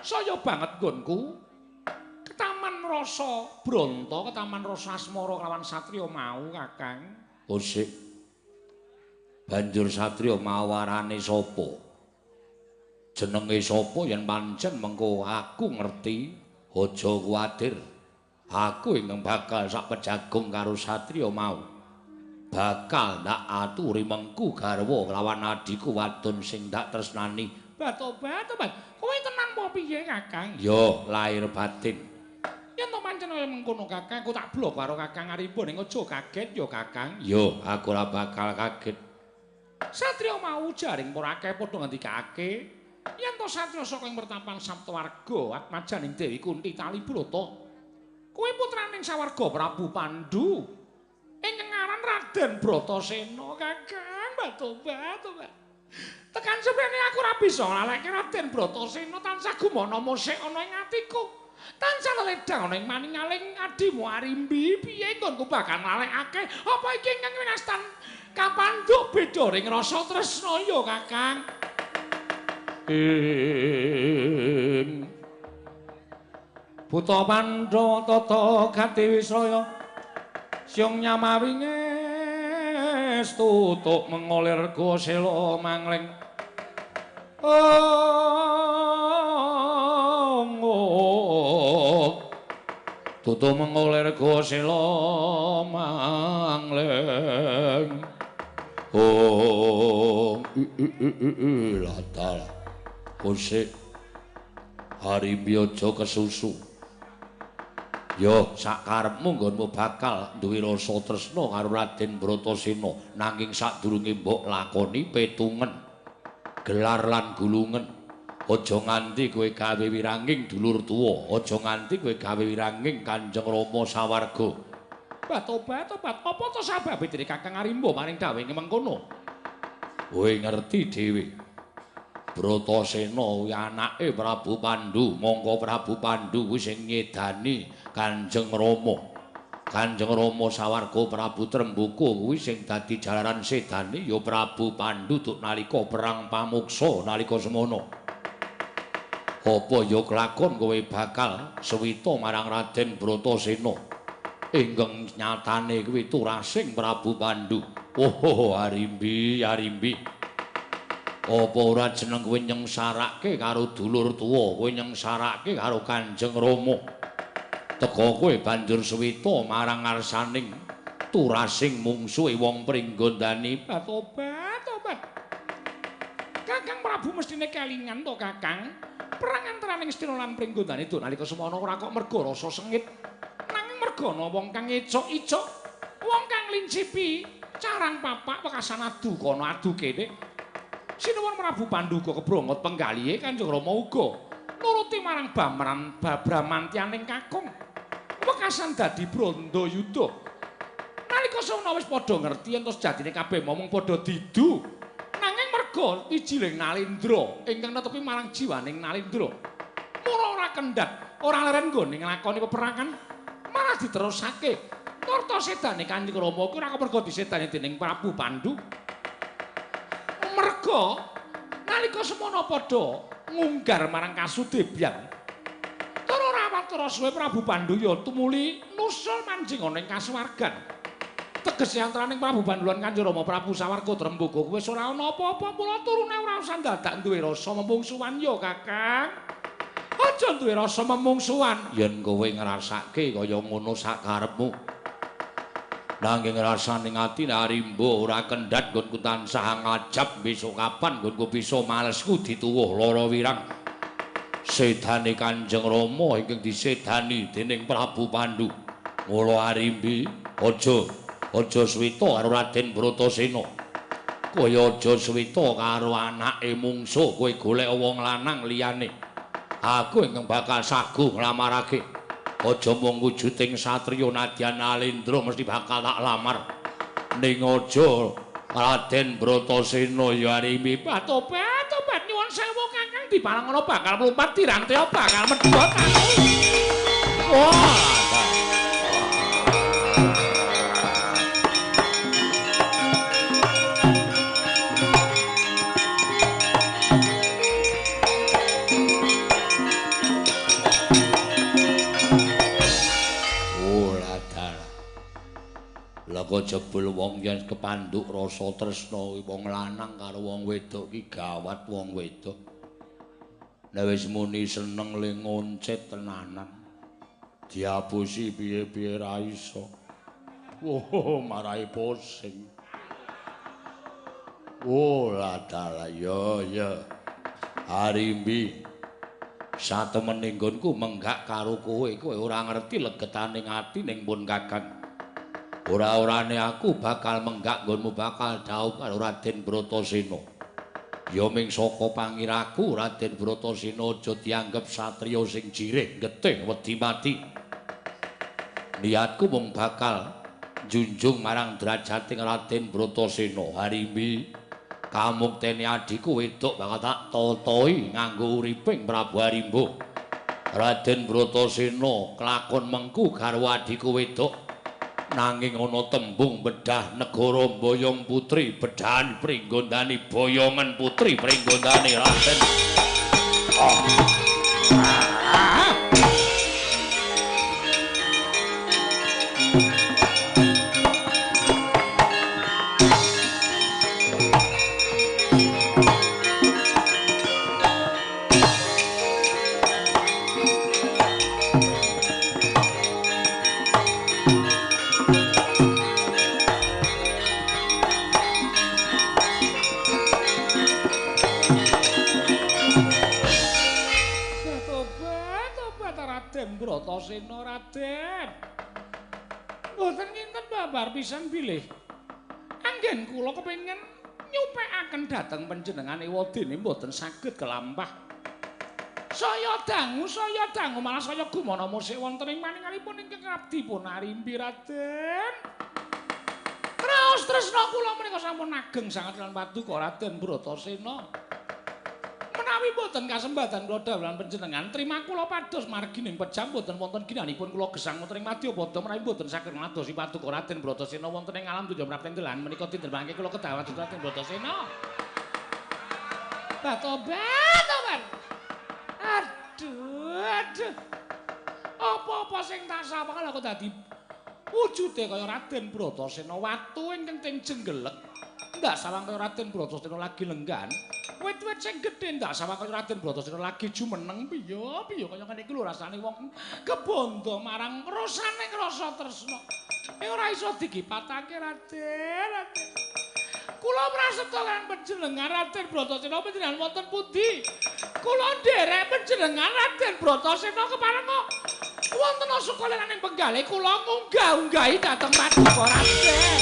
saya banget nggonku ketaman rasa bronta ketaman rasa asmara kelawan satriya mau Kakang. Gosek. Banjur satriya mau arane sapa? Jenenge sapa yen pancen mengko aku ngerti, aja kuwatir. Aku ingkang bakal sak pejagung karo satriya mau. Bakal ndak aturi mengku garwa lawan adiku wadon sing ndak tresnani. Tobat. Kowe tenan apa piye, Kakang? Yo, lahir batin. Yen to pancen kaya mengkono, Kakang, aku tak blok karo Kakang Arimba ning aja kaget ya, Kakang. Yo, aku ora bakal kaget. Satriya mau jaring ora akeh padha ngendikake. Yen to satriya saka ing pertapan Saptawarga atmajaning Dewi Kunti Talibrata kuwi putraning sawarga Prabu Pandhu ingkang aran Raden Bratasena Kakang. Tobat. Tekan semene aku ora bisa ngaleke Raden Bratasena tansah gumana musik ana ing atiku tansah ledang ana ing maningaling adimu Arimbi piye nggonku bakal ngalekake apa iki ingkang winastan kapandhuk beda ring rasa tresna ya Kakang. Buta Pandhawa tata gati wisraya siung nyamawinges tutuk mengolir gosela mangling tutuk mengolir gosela mangling latala Gosek Harimbi aja kesusu. Yo sak karepmu nggonmu bakal duwe rasa tresna karo Raden Bratasena nanging sadurunge mbok lakoni petungen gelar lan gulungen aja nganti kowe gawe wiranging dulur tuwa aja nganti kowe gawe wiranging Kanjeng Rama sawarga. Tobat apa to sababe dene Kakang Arimba maring dawuhe mengkono? Kowe ngerti dhewe. Bratasena kuwi anake Prabu Pandhu, mongko Prabu Pandhu kuwi sing nyedani Kanjeng Rama. Kanjeng Rama sawarga Prabu Trembuka kuwi sing dadi jalaran sedane ya Prabu Pandhu duk nalika perang pamuksa nalika semono. Apa ya kelakon kowe bakal sewita marang Raden Bratasena ingkang nyatane kuwi turasing Prabu Pandhu. Oh, Arimbi, Arimbi. Apa ora jeneng kowe nyengsarake karo dulur tuwa, kowe nyengsarake karo Kanjeng Rama. Teka kowe banjur suwita marang ngarsaning turasing mungsuhe wong Pringgondani. Tobat, tobat. Kakang Prabu mestine kelingan to, Kakang. Perang antaraning Astina lan Pringgondani itu nalika semono ora kok merga rasa sengit. Nanging merga ana wong kang icok-icok, wong kang lincipi, carang papak wekasan adu kono adu kene. Sinuwun Prabu Pandhu uga kebrongot penggalihe Kanjeng Rama uga nuruti marang Bramantianing kakung. Wekasan dadi Brandayuda. Nalika sawana wis padha ngerti yen to sejatine kabeh momong padha didu. Nanging merga ijiling Nalendra ingkang netepi marang jiwaning Nalendra. Mula ora kendhat, ora leren nggone nglakoni peperangan, malah diterusake. Turta sedane Kanjeng Rama kuwi ora kemerga disedani dening Prabu Pandhu. Merga nalika semana padha ngunggar marang Kasudebyang. Tur ora watara suwe Prabu Pandhu ya tumuli nusul manjing ana ing kasuwargan. Tegese antaraning Prabu Pandhu lan Kanjeng Rama Prabu Sawarga Trembuga wis ora ana apa-apa, mula turune ora usah dadak duwe rasa memungsuhan ya, Kakang. Aja duwe rasa memungsuhan Yen kowe ngrasake kaya ngono sakarepmu. Nanging rasaning atine Arimba ora kendhat nggonku tansah ngajab besok kapan nggonku bisa malesku dituwuh lara wirang. Sedane Kanjeng Rama ingkang disedani dening Prabu Pandhu. Mula Arimbi, aja suwita karo Raden Bratasena. Kaya aja suwita karo anake mungsuh kowe golek wong lanang liyane. Aku ingkang bakal sagu nglamarake. Aja mung wujuding satriya nadyan Nalendra mesti bakal tak lamar. Ning aja Raden Bratasena ya Arimbi. Tobat, tobat nyuwun sewu Kakang diparang ana bakal mlumpat dirantai bakal medhot aku. Wah. Kok jebul wong yen kepanduk rasa tresna wong lanang karo wong wedok ki gawat wong wedok. Nek wis muni seneng le ngoncet tenanan. Diapusi piye-piye ra iso. Woh, marai pusing. Oh, ladala ya. Arimbi. Satemene nggonku menggak karo kowe ora ngerti legetaning ati ning pun Kakang. Ora-orane aku bakal menggak nggonmu bakal dhaup karo Raden Bratasena. Ya ming saka pangiraku Raden Bratasena aja dianggep satriya sing jirih, getih, wedi mati. Niatku mung bakal junjung marang drajating Raden Bratasena. Harimbi, kamuktene adhiku wedok bakal tak totoi nganggo uriping Prabu Harimba. Raden Bratasena kelakon mengku karo adhiku wedok. Nanging ana tembung bedah negara Boyong Putri, bedahan Pringgondani, boyongan putri Pringgondani Raden. Bratasena Raden. Mboten kinten babar pisan bilih. Anggen kula kepengin nyupekaken dhateng panjenengan ewadene mboten saged kelampah. Saya dangu malah saya gumana musik wonten ing paningalipun ingkang abdipun Arimbi Raden. Raos tresna kula menika sampun ageng sanget lan paduka Raden Bratasena. menawi boten kasembadan kula dawuhan panjenengan trima kula pados margi ning pejam boten wonten ginanipun kula gesang wonten ing madya padha menawi boten saged ngadosi paduka Raden Bratasena wonten ing alam tujuh prapten delan menika dinten mangke kula kedawat Raden Bratasena. Batobat. Aduh. Apa-apa sing tak sawang kok dadi wujude kaya Raden Bratasena watu ingkang ting jenggelek. Ndak sawang kaya Raden Bratasena lagi lenggan. Wit-wit sing gedhe ndak sawang kaya Raden Bratasena lagi jumeneng piye kaya ngene iki lho rasane wong kebondo marang rasane rasa tresna. Ora iso digipatake Raden. Kula prasetya lan panjenengan Raden Bratasena panjenengan wonten pundi? Kula nderek panjenengan Raden Bratasena keparenga wonten sukolaning penggalih kula ngunggah-unggahi dhateng paduka Raden.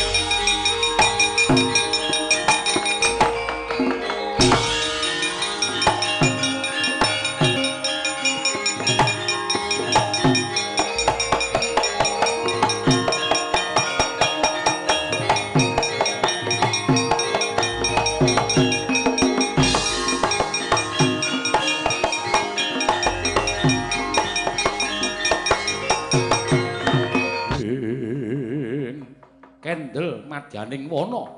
Kendel madyaning wana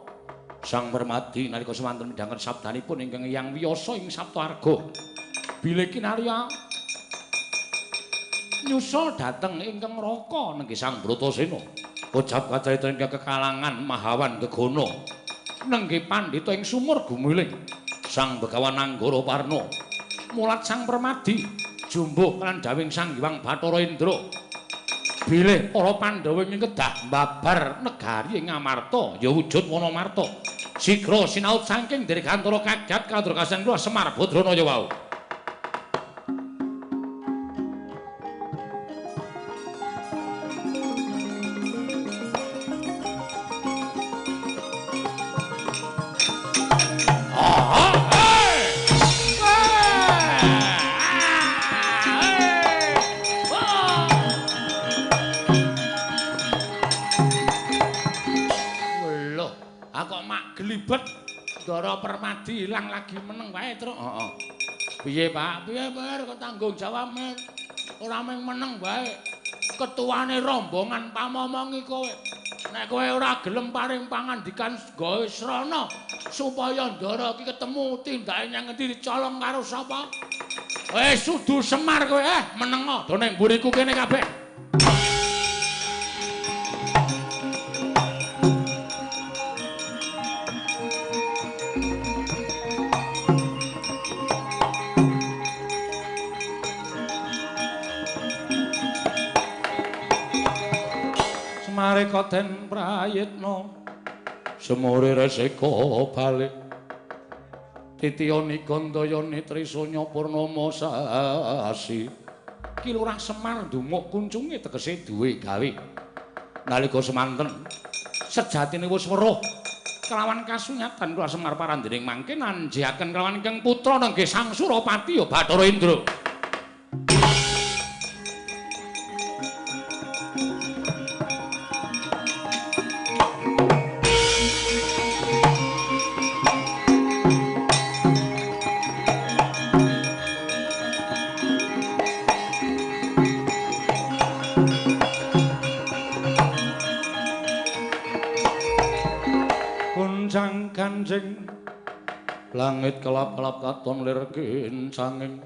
Sang Permadi nalika semanten midhanget sabdanipun ingkang Hyang Wiyasa ing Saptaarga bilih kinarya nyusul dhateng ingkang Raka nenggih Sang Bratasena ucap kacarita ingkang kekalangan Mahawan Gegana nenggih pandhita ing sumur gumiling Sang Begawan Anggara Parna mulat Sang Permadi jumbuh lan dawing Sang Hyang Bathara Indra bilih para Pandhawa ing kedah mbabar negari ing Amarta ya wujud Wanamarta sigra sinaut saking Dirgantara kagat kadrokasan kula Semar Badranaya wau. Ndara Permadi ilang lagi meneng wae, Truk. Heeh. Piye, Pak? Piye, Pak? Kok tanggung jawab ora mung meneng wae. Ketuane rombongan pamomongi kowe. Nek kowe ora gelem paring pangandikan gawe srana supaya Ndara iki ketemu tindake nyang ngendi dicolong karo sapa? Wis sudu Semar kowe, menenga. Do ning mburiku kene kabeh. Mareka den prayitna semore resika balik titiyane gandayane trisanya purnama sasi ki Lurah Semar ndumuk kuncunge tegese duwe gawe nalika semanten sejatine wis weruh kelawan kasunyatan Lurah Semar parandening mangke nanjihaken kelawan ingkang putra nenggih Sang Surapati ya Bathara Indra. Kanjeng langit kelap-kelap katon lir kincanging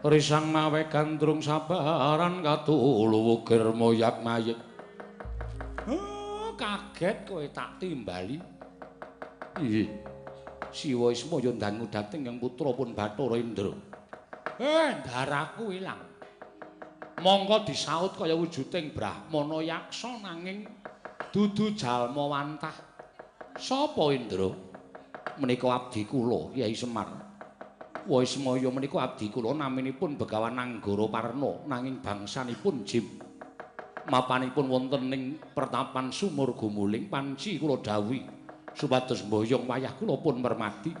risang mawe gandrung sabaran katuluwugir moyak mayik. Kaget kowe tak timbali. Iye. Siwa Ismaya dangu dhateng yang putra pun Bathara Indra. Ndaraku ilang. Monggo disaut kaya wujuding Brahmana yaksa nanging dudu jalma wantah. Sapa Indra? Menika abdi kula, Kyai Semar. Waismaya menika abdi kula naminipun Begawan Anggara Parna nanging bangsanipun Jim. Mapanipun wonten ing pertapan sumur gumuling panci kula dawuhi supados mboyong wayah kula pun mermati.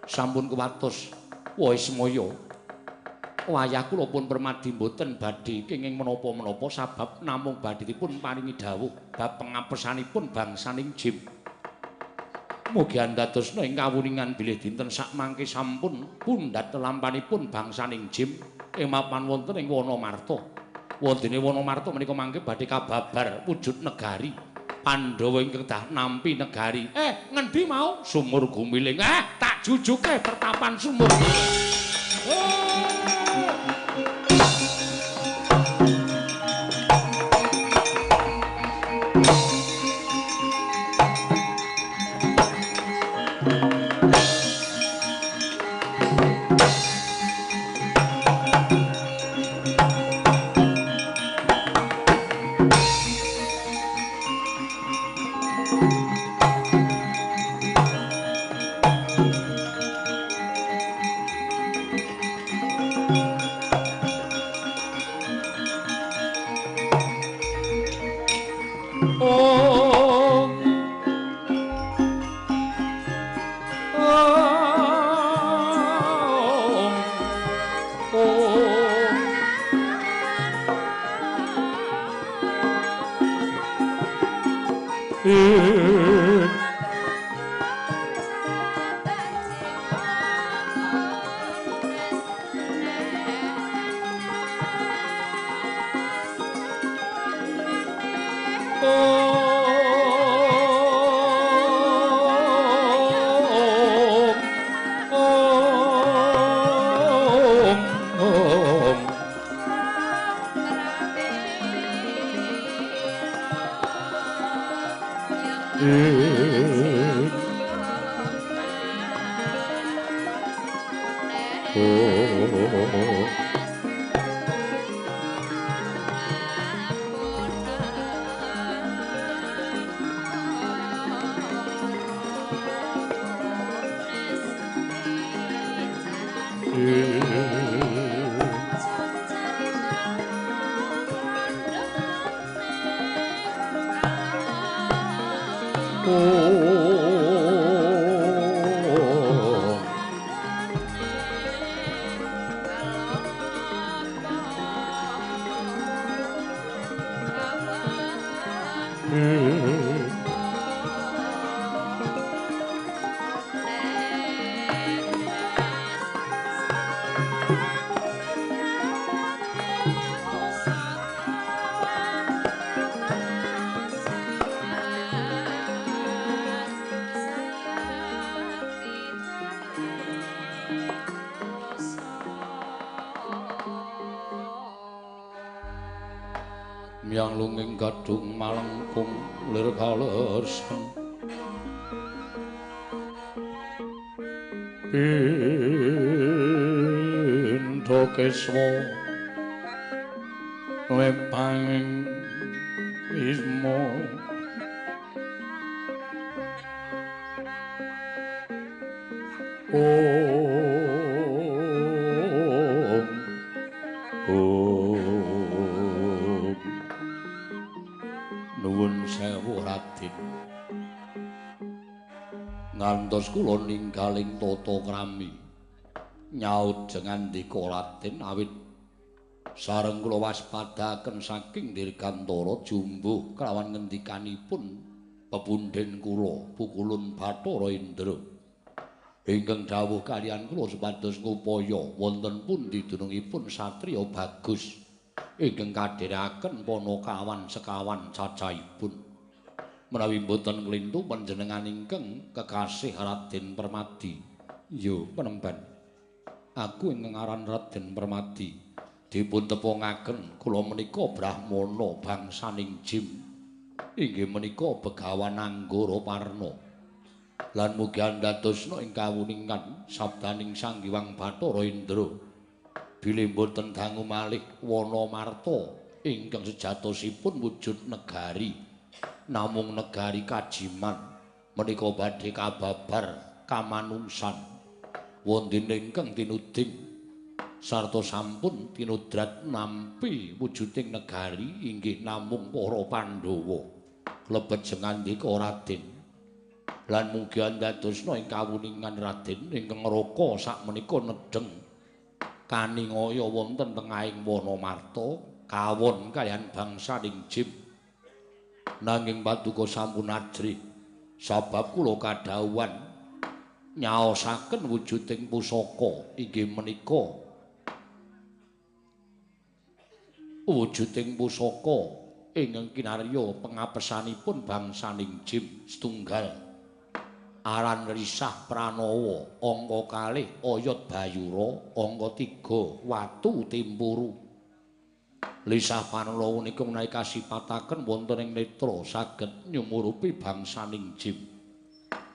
Sampun kuwatos Waismaya. Wayah kula pun permadi mboten badhe kenging menapa-menapa sabab namung badhe dipun paringi dawuh bab pengapesanipun bangsaning Jim. Mugi andadosna ing kawuningan bilih dinten sak mangke sampun pundhat lampahipun bangsaning Jim emapan wonten ing Wonomarta. Wondene Wonomarta menika mangke badhe kababar wujud negari. Pandhawa ingkang dah nampi negari. Ngendi mau? Sumur Gumiling. Tak jujuke pertapan Sumur Gumiling. Miang lunging gadung malengkung lir kalersan Pindha keswa wepanging isma Nuwun sewu Raden. Ngantos kula ninggaling tata krami nyaut jengandika Raden awit sareng kula waspadaken saking Dirgantara jumbuh kelawan ngendikanipun pepundhen kula Pukulun Bathara Indra ingkang dawuh kaliyan kula supados ngupaya wonten pundi dunungipun satriya bagus ingkang kadhiraken Panakawan sekawan cacahipun menawi boten nglintu panjenengan ingkang kekasih Raden Permadi. Yo penemban aku ingkang aran Raden Permadi dipun tepungaken kula menika Brahmana bangsaning Jim inggih menika Begawan Anggara Parna lan mugi andadosna ing kawuningan sabdaning Sang Hyang Bathara Indra bilih boten dangu malih Wonomarta ingkang sejatosipun wujud negari namung negari kajiman menika badhe kababar kamanungsan wonten ingkang tinuding sarta sampun tinudrat nampi wujuding negari inggih namung para Pandhawa klebet jengandika Raden lan mugi andadosna ing kawuningan Raden ingkang raka sakmenika nedheng kaningaya wonten tengahing Wonomarta kawon kaliyan bangsaning Jim nanging paduka sampun ajrih Sabab kula kadhawuhan nyaosaken wujuding pusaka inggih menika wujuding pusaka ingkang kinarya pengapesanipun bangsaning jim setunggal aran Risah Pranawa angka kalih Oyot Bayura angka 3 Watu Timpuru. Lisah Pranawa nika menawi kasipataken wonten ing netra saged nyumurupi bangsaning jim.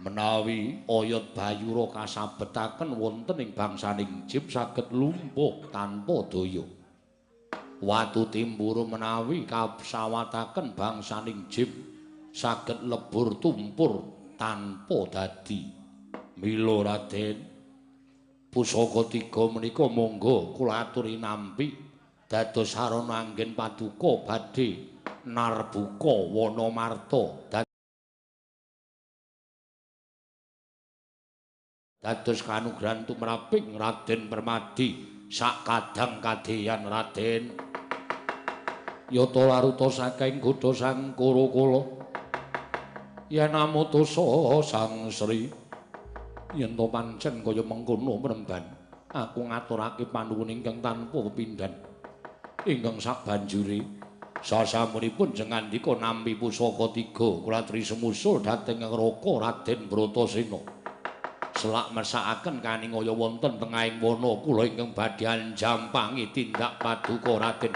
Menawi Oyot Bayura kasabetaken wonten ing bangsaning jim saged lumpuh tanpa daya. Watu Timpuru menawi kasawataken bangsaning jim saged lebur tumpur tanpa dadi. Mila Raden, pusaka 3 menika monggo kula aturi nampi dados sarana anggen paduka badhe narbuka wana marta dados kanugrahan tumraping Raden Permadi sak kadang kadeyan Raden. Yata laruta saking godha sang kala-kala yen amutusa Sang Sri yen to pancen kaya mengkono mremban aku ngaturake panuwun ingkang tanpa pepindhan ingkang sabanjure sasampunipun jengandika nampi pusaka 3 kula aturi sumusul dhateng Raka Raden Bratasena selak mesakaken kaningaya wonten tengahing wana kula ingkang badhe anjampangi tindak paduka Raden.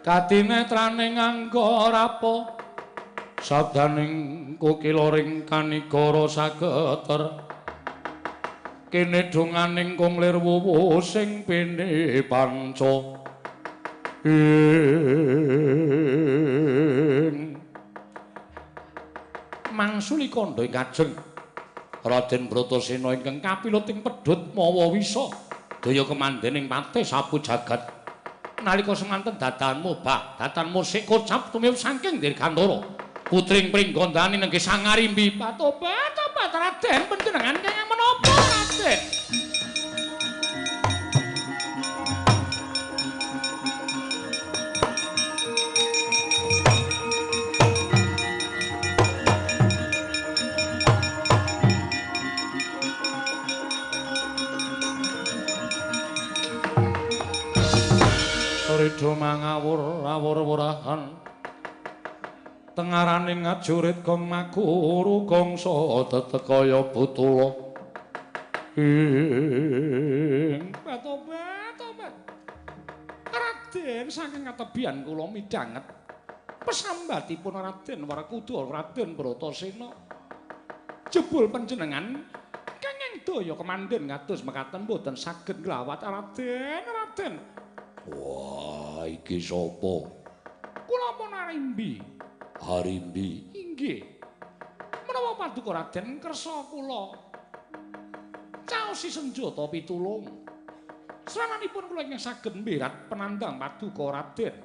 Kadinetraning angga rapo sabdaning kukiloring kanigara sageter kene donganing kunglir wuwu sing pene panca mangsuli kandha kajeng Raden Bratasena ingkang kapilut ing pedhut mawa wisa daya kemandening patih sapu jagat nalika semanten dadanmu bah dadanmu sik kocap tumiuh saking Dirgantara putring Pringgandani nenggih Sangarimbi patobat Raden panjenengan kaya menapa Raden Rida mangawur-awur-wurahan tengaraning ngajurit gong maguru gongsa tetekaya butula Batobat Raden saking katebian kula midhanget pesambatipun Raden Warakuda Raden Bratasena jebul panjenengan kenging daya kemandhen kados mekaten boten saged nglawat Raden Wah, iki sapa? Kula Narimbi. Harimbi. Inggih. Menawa paduka Raden kersa kula caosi senjata pitulung. Seranganipun kula ingkang saged mberat penandang paduka Raden.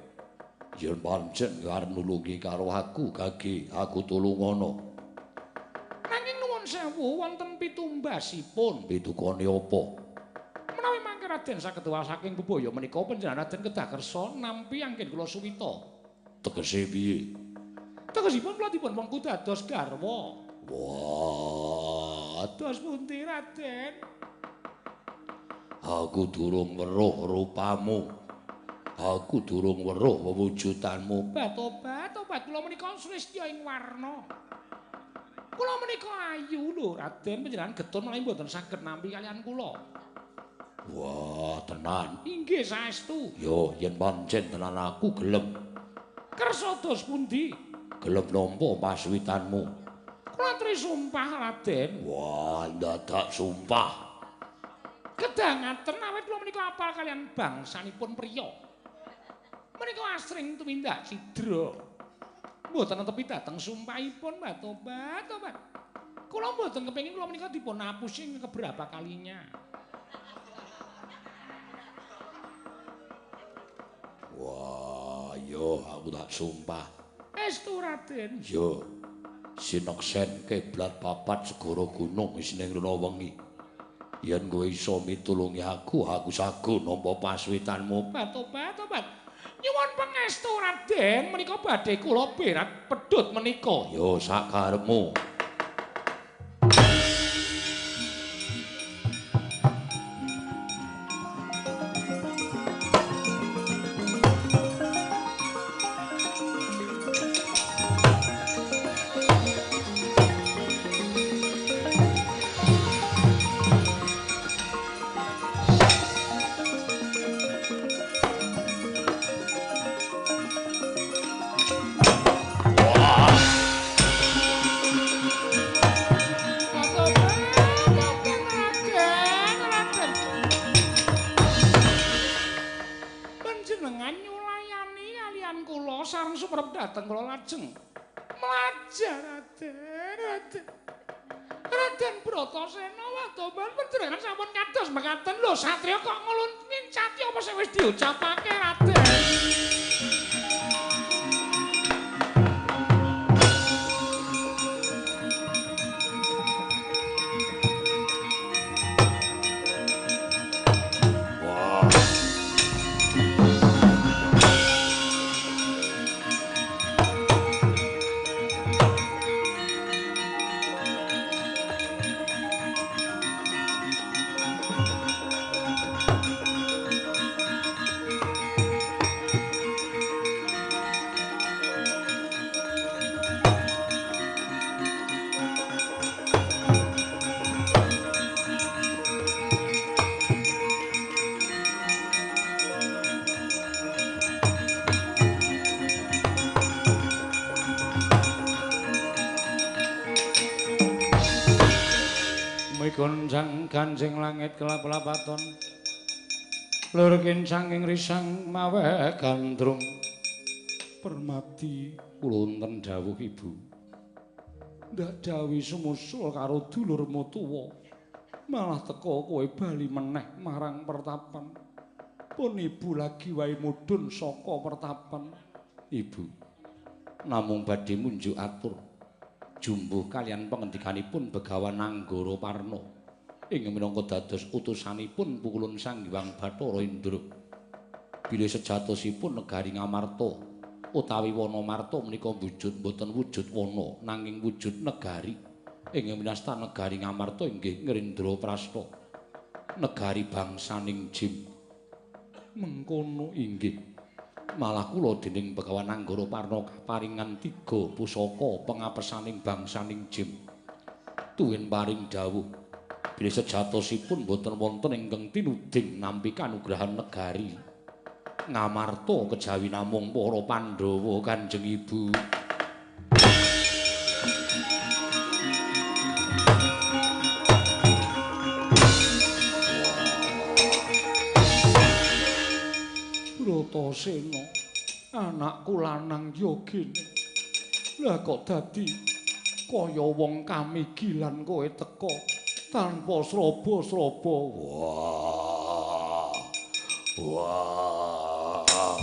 Yen pancen arep nulungi karo aku, Gage, aku tulungono. Nanging nuwun sewu wonten pitumbasipun. Pitukane apa? Menawi mangke Raden saged wal saking bebaya menika panjenengan Raden kedah kersa nampi anggen kula suwita. Tegese piye? Tegesipun kula dipun wengku dados garwa. Wah, Dados pundi Raden? aku durung weruh rupamu. Aku durung weruh wewujudanmu. Obat kula menika sulistya ing warna. Kula menika ayu lho Raden, panjenengan getun menawi mboten saged nampi kalian kula. Wah, tenan. Inggih saestu. Yo, yen pancen tenan aku gelem. Kersa dos pundi? Gelem nampa pasuwitanmu. Kula aturi sumpah Raden. Wah, dadak sumpah. Kedah ngaten awit kula menika apal kalian bangsanipun priya. Menika asring tumindak cidra. Mboten netepi dhateng sumpahipun, obat. Kula mboten kepengin kula menika dipun apusi keberapa kalinya. Wah, yo aku tak sumpah. Estu Raden. Yo. Sineksen kiblat papat segara gunung isining rena wengi. Yen kowe iso mitulungi aku sagu nampa pasuwitanmu. Obat. Nyuwun pangestu Raden, menika badhe kula berat pedhut menika. Yo sak karepmu. Dateng kula lajeng mlajar Raden Bratasena wadoban panjenengan sampun kados mekaten lho satriya kok ngulun ngincati apa sing wis diucapake Raden. Gonjang ganjing langit kelap-lapaton lur kincanging risang mawe gandrung permati wonten dawuh ibu ndak dawi sumusul karo dulurmu tuwa malah teka kowe bali meneh marang pertapan pun ibu lagi wae mudhun saka pertapan ibu namung badhe munjuk atur jumbuh kalian pengendikanipun Begawan Anggara Parna ing minangka dados utusanipun Pukulun Sanghyang Bathara Indra bilih sejatosipun negari Ngamarta utawi Wanamarta menika wujud boten wujud wana nanging wujud negari ing minasta negari Ngamarta inggih Ngrendra Prasta negari bangsaning Jim mengkono inggih malah kula dening Begawan Anggara Parna kaparingan 3 pusaka pengapesaning bangsaning Jim tuwin paring dawuh bilih sejatosipun boten wonten ingkang tinuding nampi kanugrahan negari Ngamarta kejawi namung para Pandhawa Kanjeng Ibu. Bratasena, anakku lanang yogene. Lah kok dadi kaya wong kamigilan kowe teka tanpa sraba-sraba. Wah. Wah.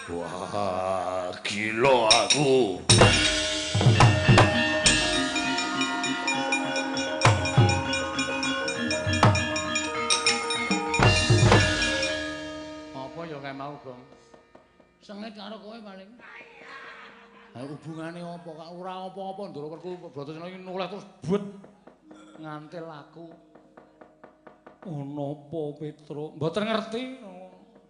Wah, gila aku. Apa ya kae mau, Gong? Sengit karo kowe paling. Ha hubungane apa? Kak ora apa-apa ndorokerku Bratasena iki noleh terus bet ngantil aku. Ono apa Petro? Mboten ngerti.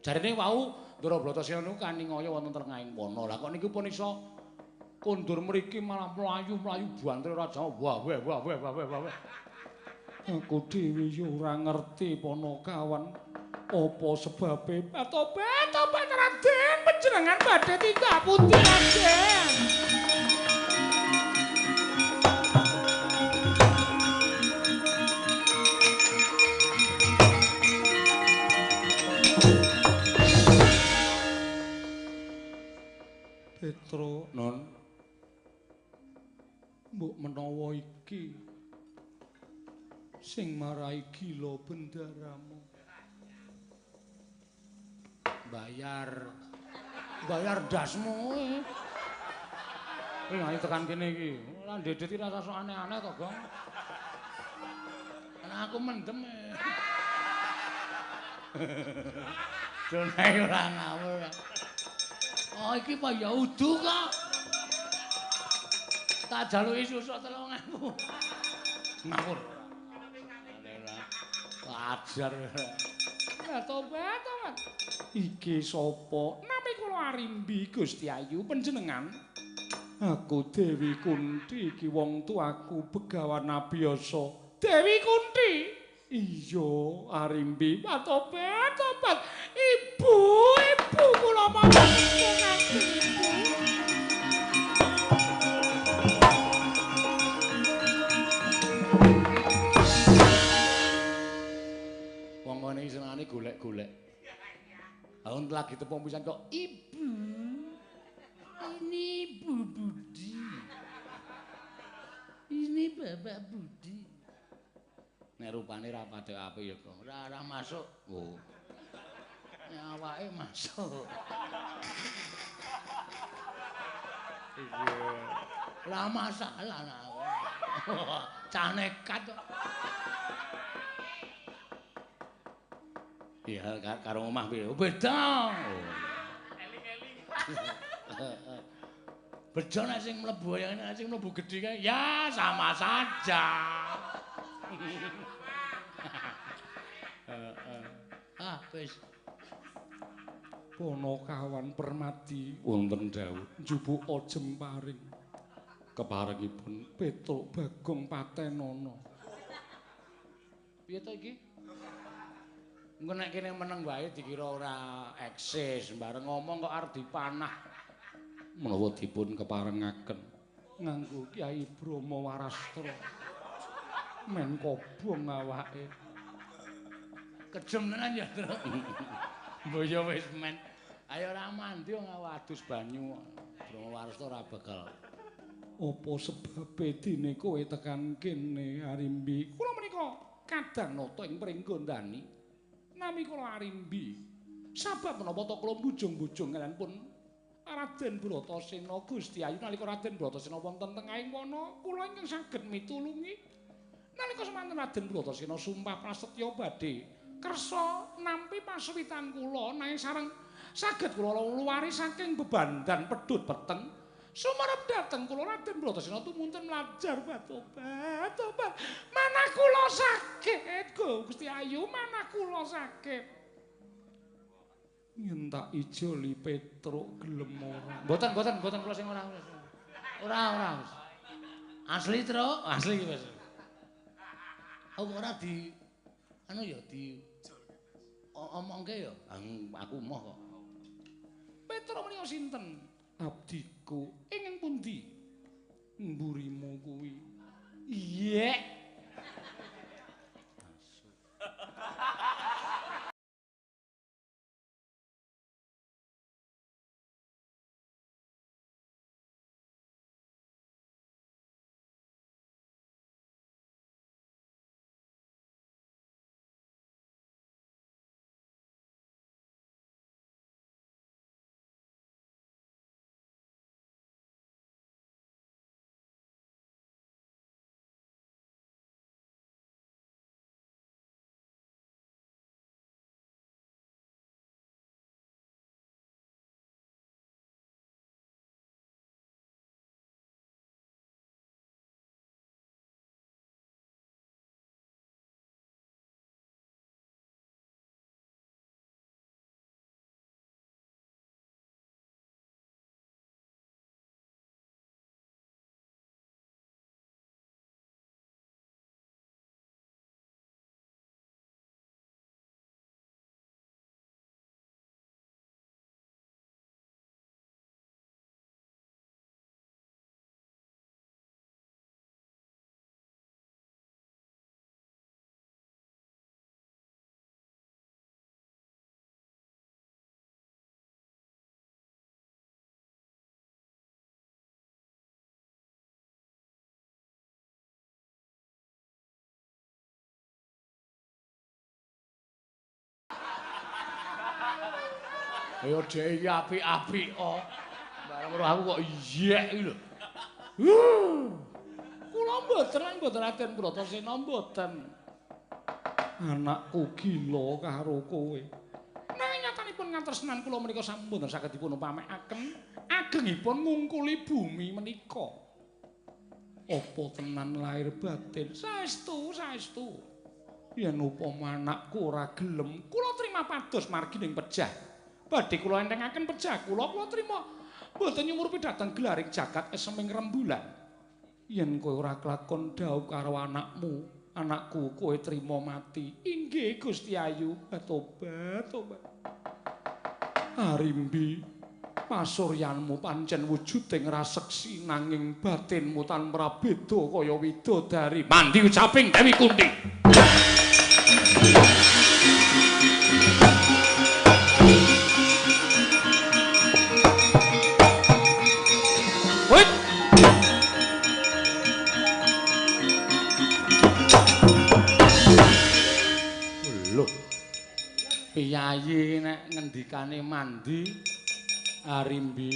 Jarine wau Ndara Bratasena niku kaningaya wonten tengahing wana. Lah kok niku pun iso kondur mriki malah mlayu-mlayu bantre raja. Wah, wah, wah, wah, wah, wah. Aku dhewe ya ora ngerti Panakawan. Apa sebabe? Tobat, tobat Raden, panjenengan badhe tingkah pundi Raden? Petro, Non. Mbok menawa iki sing marai gila bendaramu. Bayar dasmu. Ayo tekan kene iki. Ora ndedet iki rasa sok aneh-aneh to, Gong. Ana aku mendem. Dunai ora ngawur. Oh iki Pak Yaudu kok. Tak jaluki susuk 3.000. Ngawur. Ajar. Ya tobat, tobat. Iki sapa? Nami kula Arimbi Gusti Ayu panjenengan. Aku Dewi Kunti iki wong tuaku Begawan Abiyasa. Dewi Kunti. Iya, Arimbi, tobat, tobat. Ibu kula mawon nganti ibu. Wong ngene iki senengane golek-golek. Aun lagi tepung pisan kok ibu. Ini Ibu Budi. Ini Bapak Budi. Nek rupane ra padha apik ya kok. Ora masuk. Oh. Nek awake masuk. Iya. Lah masalah lah. Cah nekat kok. Iya karo omah piye? Beda. Beda nek sing mlebu ya nek sing mlebu gedhe kae ya sama saja. Wis. Panakawan Permati wonten dawuh njubuka jemparing keparengipun Petruk Bagong Patenana. Piye to iki? Engko nek kene meneng wae dikira ora eksis, bareng ngomong kok arep dipanah. Menawa dipun keparengaken nganggo Kyai Brahma Warastra. Men kobong awake. Kejem tenan ya, Tru. Mboyo wis men. Ayo ora mandi wong adus banyu. Brahma Warastra ora bakal. Apa sebabe dene kowe tekan kene Arimbi? Kula menika kadang nata ing pringgondani. Nami kula Arimbi. Sabab menapa to kula bujung-bujung kaliyan pun Raden Bratasena Gusti Ayu nalika Raden Bratasena wonten tengahing wana kula ingkang saged mitulungi. Nalika semanten Raden Bratasena sumpah prasetya badhe kersa nampi pasuwitan kula nanging sareng saged kula luwari saking bebandan pedhut peteng. Sumerep dateng kula Raden Bratasena tumunten mlajar tobat. Manah kula sakit, Gusti Ayu, manah kula sakit. Yen tak ijoli Petruk gelem ora. Mboten kula sing ora. Ora. Asli, Truk, asli iki wis. Aku ora di anu ya di omongke ya. Aku moh kok. Petruk menika sinten? Abdiku ing pundi? Mburimu kuwi. Iya. Ya dhek iki apik-apik kok. Bareng karo aku kok iyek iki lho. Kula mboten Raden Bratasena mboten. Anakku gila karo kowe. Nanging nyatanipun ngantresnan kula menika sampun mboten saged dipun upamekaken agengipun ngungkuli bumi menika. Apa tenan lahir batin saestu. Yen upama anakku ora gelem, kula trima pados margi ning pejah. Badhe kula entengaken pejah kula trima. Mboten nyumurupi dhateng gelaring jagat eseming rembulan. Yen kowe ora kelakon dhaup karo anakku kowe trima mati. Inggih Gusti Ayu, tobat. Arimbi, pasuryanmu pancen wujuding raseksi nanging batinmu tanpa beda kaya widodari. Mandi ucaping Dewi Kunti. Piyayi nek ngendikane mandi Arimbi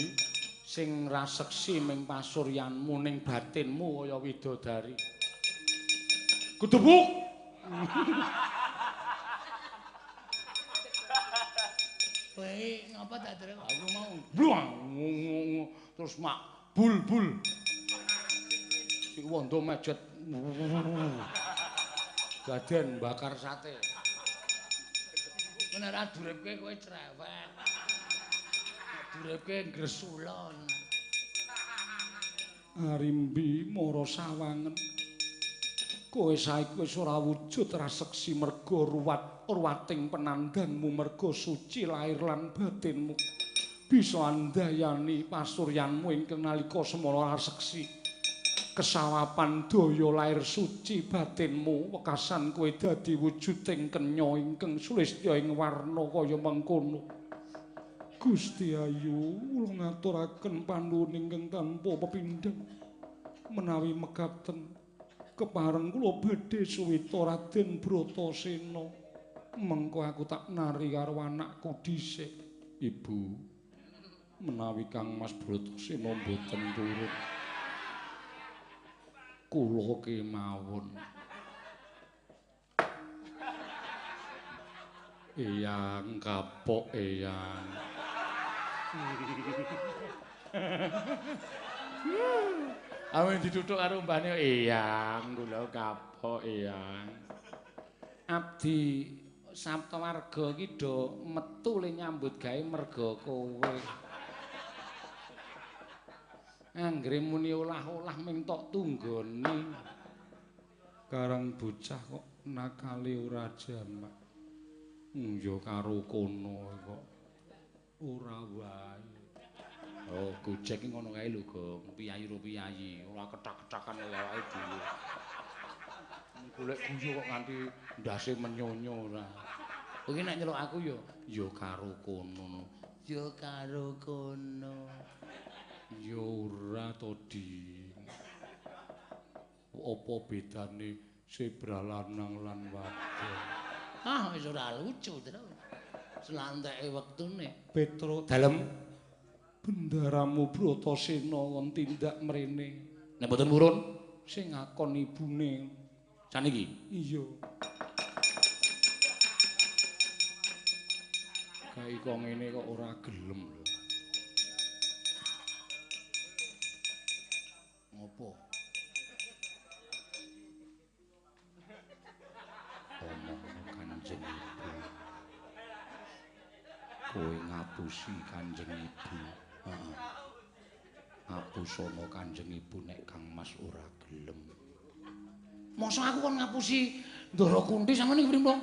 sing raseksi ming pasuryanmu ning batinmu kaya widodari. Kudubuk. Kowe ngapa tak derek? Aku mau bluang terus mak bul. Si wondo mejet. Gaden bakar sate. Nek ora duripke kowe cerewet. Duripke ngresulon. Arimbi mara sawangen. Kowe saiki wis ora wujud raseksi merga ruwating penandangmu merga suci lahir lan batinmu. Bisa andayani pasuryanmu ingkang nalika semana raseksi. Kesawapan daya lair suci batinmu wekasan kowe dadi wujuding kenya ingkang sulistya ing warna kaya mengkono. Gusti Ayu kula ngaturaken panuwun ingkang tanpa pepindhang menawi mekaten kepareng kula badhe suwita Raden Bratasena mengko aku tak nari karo anakku dhisik. Ibu menawi Kang Mas Bratasena mboten turun kula kemawon. Eyang kapok eyang. Awen dituthuk karo mbane eyang kula kapok eyang. Abdi Saptawarga iki do metu le nyambut gawe merga kowe. Anggere muni olah-olah ming tok tunggone. Karang bocah kok nakale ora jamak. Ya karo kono kok ora wae. Oh, gojek iki ngono kae lho, Gong. Piyayi-piyayi, ora ketak-ketakan awake dhewe. Golek guyu kok nganti ndase menyonyo ora. Kowe nek nyeluk aku ya karo kono. Ya karo kono. Ya ora to, Ding. Apa bedane zebra lanang lan wadon? Ah, wis ora lucu, Tru. Slanteke wektune. Petro dalem bendaramu Bratasena kon tindak mrene. Nek mboten purun sing ngakon ibune. Saniki? Iya. Kae kok ngene kok ora gelem lho. Ngopo? Omong Kanjeng Ibu. Kowe ngapusi Kanjeng Ibu. Heeh. Ngapusana Kanjeng Ibu nek Kang Mas ora gelem. Mosok aku kon ngapusi Ndara Kunti sampeyan iki pripun?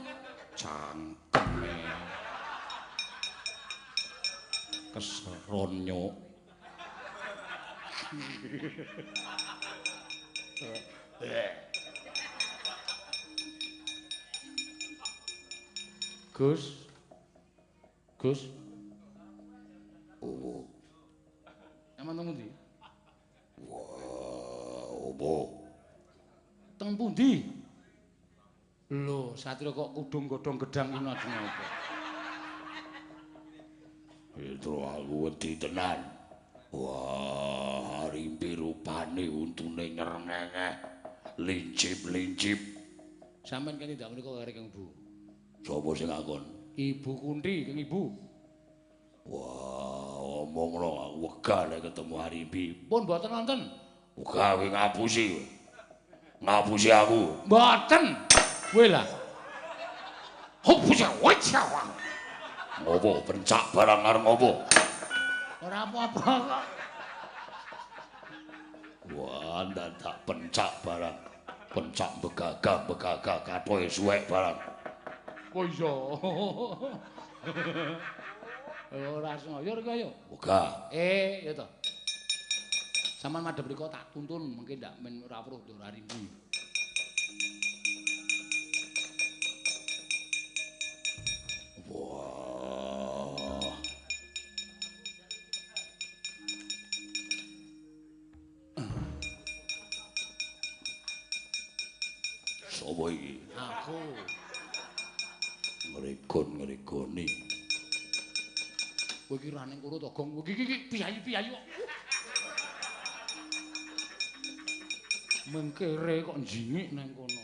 Cangkeme. Keseron nyuk. Gus. Oh. Aman teng pundi? Wah, opo? Teng pundi? Lho, satira kok kudung godhong gedang ino ajeng apa? Itu aku wedi tenan. Wah, rimpi rupane untune nyerengenge. Lincip-lincip. Sampeyan kene ndak menika karo Kang Bu. Sapa sing ngakon? Ibu Kunti, Kang Ibu. Wah, omongno aku wegah nek ketemu Harimbi. Pun mboten wonten. Wegah kowe ngapusi. Ngapusi aku. Mboten. Kowe lah. Hopusa wacawa. Ngopo pencak barang arep ngopo? Ora apa-apa kok. Wah, ndak tak pencak barang. Pencak begagah katoke suwek barang. Oh iya. Ora sengaja rek ayo. Wegah. Ya to. Saman madhep mriko tak tuntun mengke ndak men ora weruh Dora Rimbi. Wah. Sopo iki? Aku. Ngregon-ngregoni. Kowe iki ra ning kono to, Gong. Iki piyayi-piyayi kok. Mengkere kok njingik nang kono.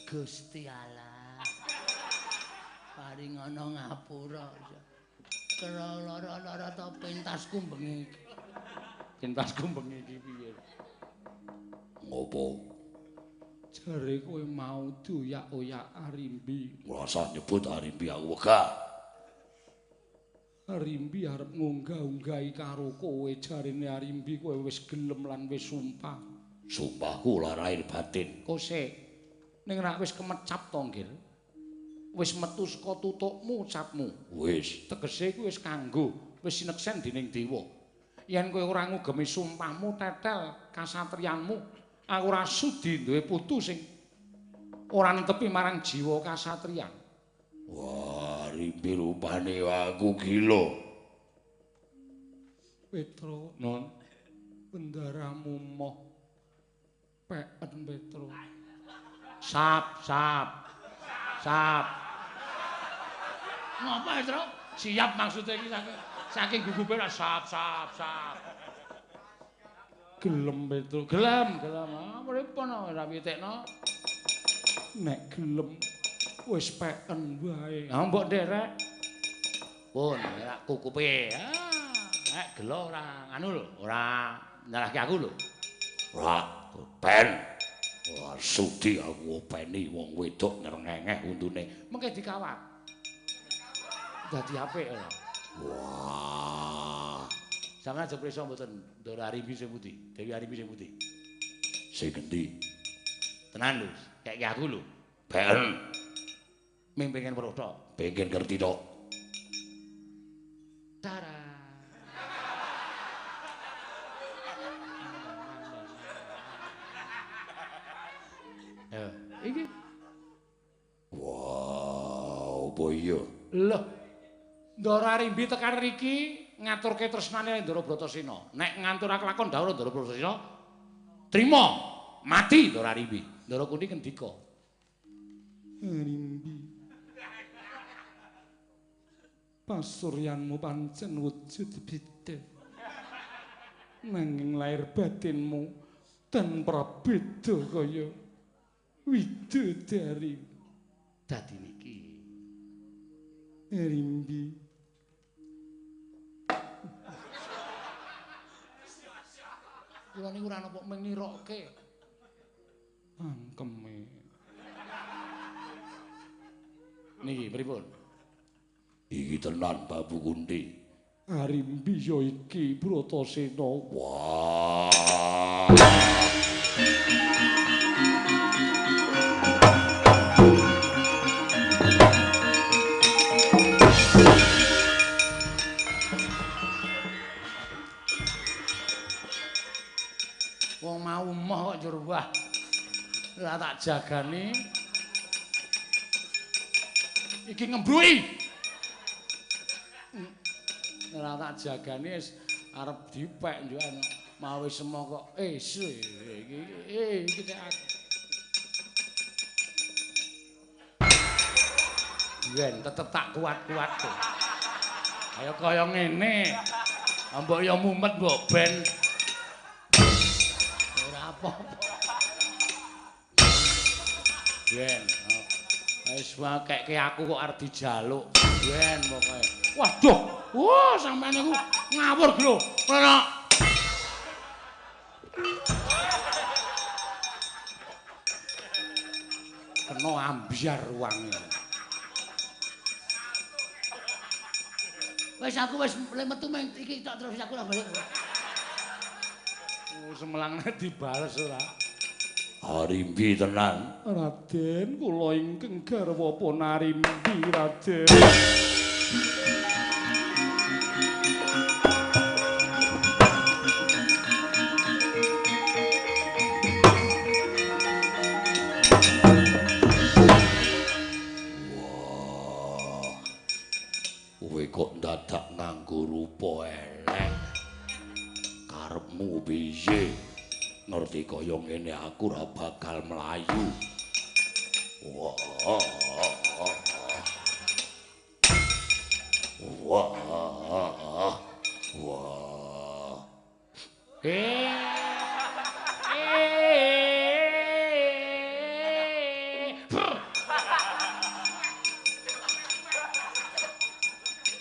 Gusti Allah. Paringana ngapura. Kera lara-lara ta pentasku bengi iki. Pentasku bengi iki piye? Ngopo? Jare kowe mau doyak-oyak Arimbi. Ngrasa nyebut Harimbi aku wegah. Arimbi arep ngunggah-unggahi karo kowe, jarine Arimbi kowe wis gelem lan wis sumpah. Sumpahku ora lahir batin. Kosek. Ning nek wis kemecap to, Nggil. Wis metu saka tutukmu capmu. Wis, Tegese kuwi wis kanggo, wis sineksen dening dewa. Yen kowe ora ngugemi sumpahmu tetel kasatriyanmu, aku ora sudi duwe putu sing ora netepi marang jiwa kasatriyan. wah, Harimbi rupane aku gila. Petro, non. Bendaramu moh. Peken Petro. Sap. Ngapa, Petro? Siap maksudnya iki saking gugupe ra sap. Gelem Petro, gelem. Ah, pripun ora pitikno. Nek gelem wis peken wae. Ha mbok nderek. Pun ora kukupe. Nek gelo ora anu lho, ora nyalahke aku lho. Ora ben. Wah, sudi aku openi wong wedok nyerengenge untune. Mengke dikawat. Dadi apik lho. Wah, Sampeyan aja prisa mboten Dora Arimbi sing pundi? Dewi Arimbi sing pundi? sing endi? Tenan lho, kek aku lho. Ben, Ming pengen weruh tok. pengen ngerti tok. Dara. Iki. Wah, apa iya? Lho. Ndara Rimbi tekan riki ngaturke tresnane Ndara Bratasena. Nek nganturake lakon dawuh Ndara Bratasena, trima mati Ndara Rimbi. Ndara Kunti ngendika. Rimbi. Pasuryanmu pancen wujud bidhe. Nanging lair batinmu ten prabeda kaya widodari. Dadi niki Rimbi. Kula niku ora napa mengirokke. Angkeme. Niki pripun? Iki tenan Babu Kunti. Arimbi ya iki Bratasena. Wah. Wong mau emoh kok njur wah. Lah tak jagani. Iki ngembrui. Ora tak jagani wis arep dipek njuk ana. Mau wis emoh kok iki cek aku. Yen tetep tak kuat-kuatke. Ayo kaya ngene. Mbok ya mumet mbok ben. Ora apa-apa. Ben. Wis wakekke aku kok arep dijaluk. Ben pokoke. Waduh. Wah, sampean niku ngawur lho. Ora. Kena ambyar ruange. Wis aku wis mulai metu meng iki tok terus aku ora balik. Oh, semelangane dibales ora. Harimbi tenan. Raden, kula ingkang garwa Ponarimbi, Raden. Kowe kok dadak nganggo rupa elek. Karepmu piye? Ngerti kaya ngene aku ora bakal mlayu. Wah. Wah. Wah.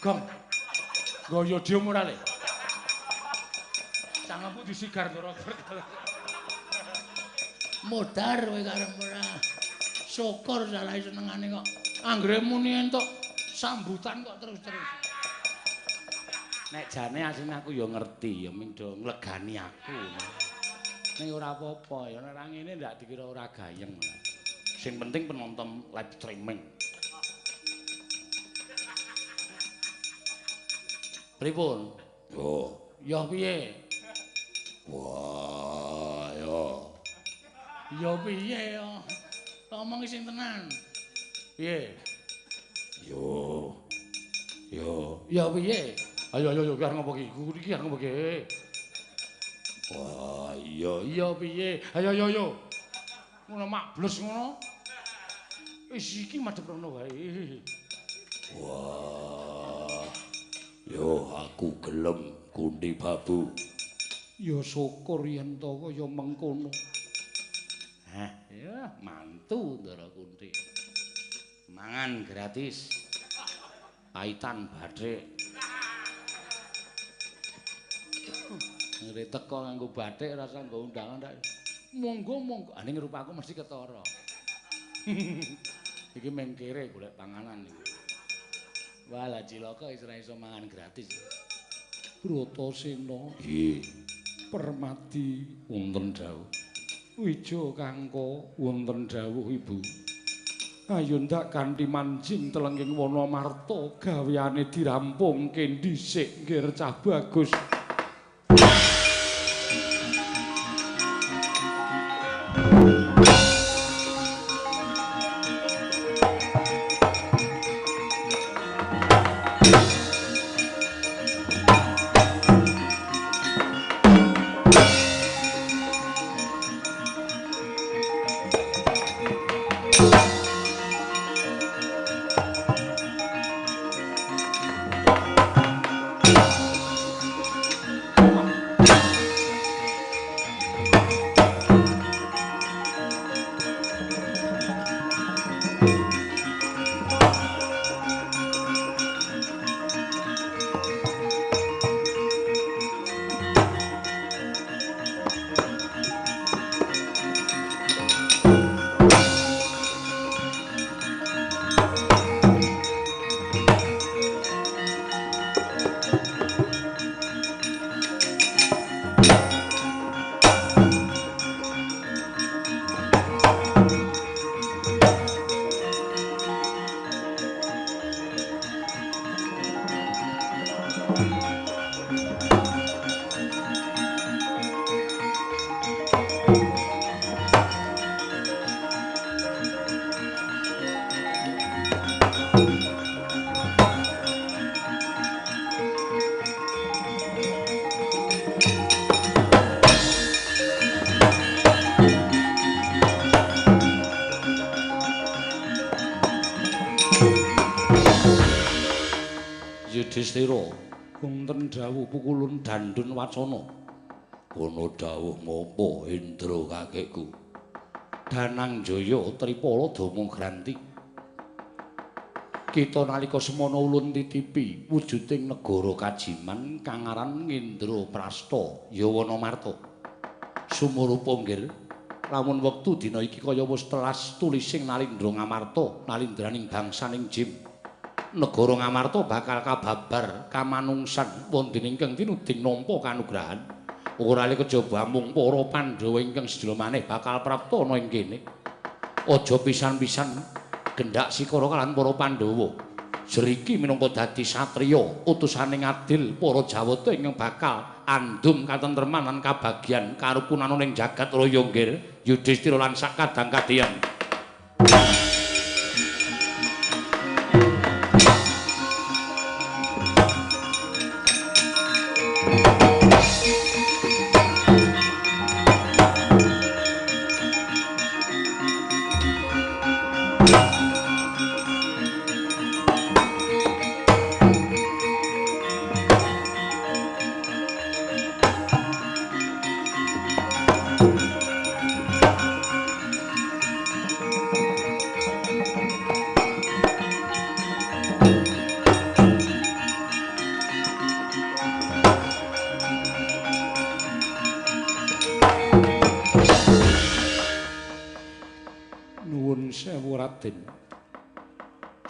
Gong. Goyo dhewe ora le. Cangkemmu disigar ndoro. Modar kowe karo ora. Syukur salah senengane kok. Anggere muni entuk sambutan kok terus-terus. Nek jane asine aku ya ngerti ya ming do nglegani aku. Ning ora apa-apa ya nek ora ngene ndak dikira ora gayeng. Sing penting penonton live streaming. Pripun? Yo. Ya piye? Wah, yo. Ya piye ya? Ngomong sing tenan. Piye? Yo. Ya piye? Ayo arep ngopo iki? Guru iki arep ngopo iki? Wah, iya. Iya piye? Ayo. Ngono mak blus ngono. Wis iki madhep rono wae. Wah. Yo aku gelem Kunti Babu. Ya syukur yen to kaya mengkono. Ya mantu Ndara Kunti. Mangan gratis. Paitan bathik. Ngene teko nganggo bathik rasa nggo undangan tak. Monggo. Ning rupaku mesti ketara. Iki mengkere golek panganan iki. Wala cilaka ora iso mangan gratis. Bratasena. Nggih. Permati wonten dawuh. Wija Kangka wonten dawuh Ibu. Ayo ndak kanthi manjing telenging wana marta gaweane dirampungke dhisik nggih Cah Bagus. Yudhistira wonten dawuh pukulun dandun wacana. Ana dawuh ngapa Indra kakekku? Danang Jaya Tripala Dama Granti. Kita nalika semana ulun titipi wujuding negara kajiman kang aran Indraprastha Yawanamarta. Sumurupa nggir lamun wektu dina iki kaya wis telas tulising Nalindra Ngamarta nalindraning bangsaning Jim. Negara Ngamarta bakal kababar kamanungsan wonten ingkang tinuding nampa kanugrahan. Ora le kejaba mung para Pandhawa ingkang sedaya maneh bakal prapta ana ing kene. Aja pisan-pisan gendhak Sikara kalan para Pandhawa. Jeriki minangka dadi satriya utusaning adil para Jawata ingkang bakal andum katentreman lan kabagyan karukunan ing jagat raya nggir Yudhistira lan sakadang kadhiyan.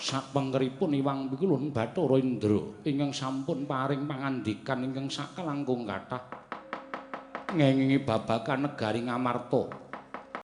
Sapengkeripun Iwang Pikulun Bathara Indra ingkang sampun paring pangandikan ingkang sakelangkung kathah ngengingi babagan negari Ngamarta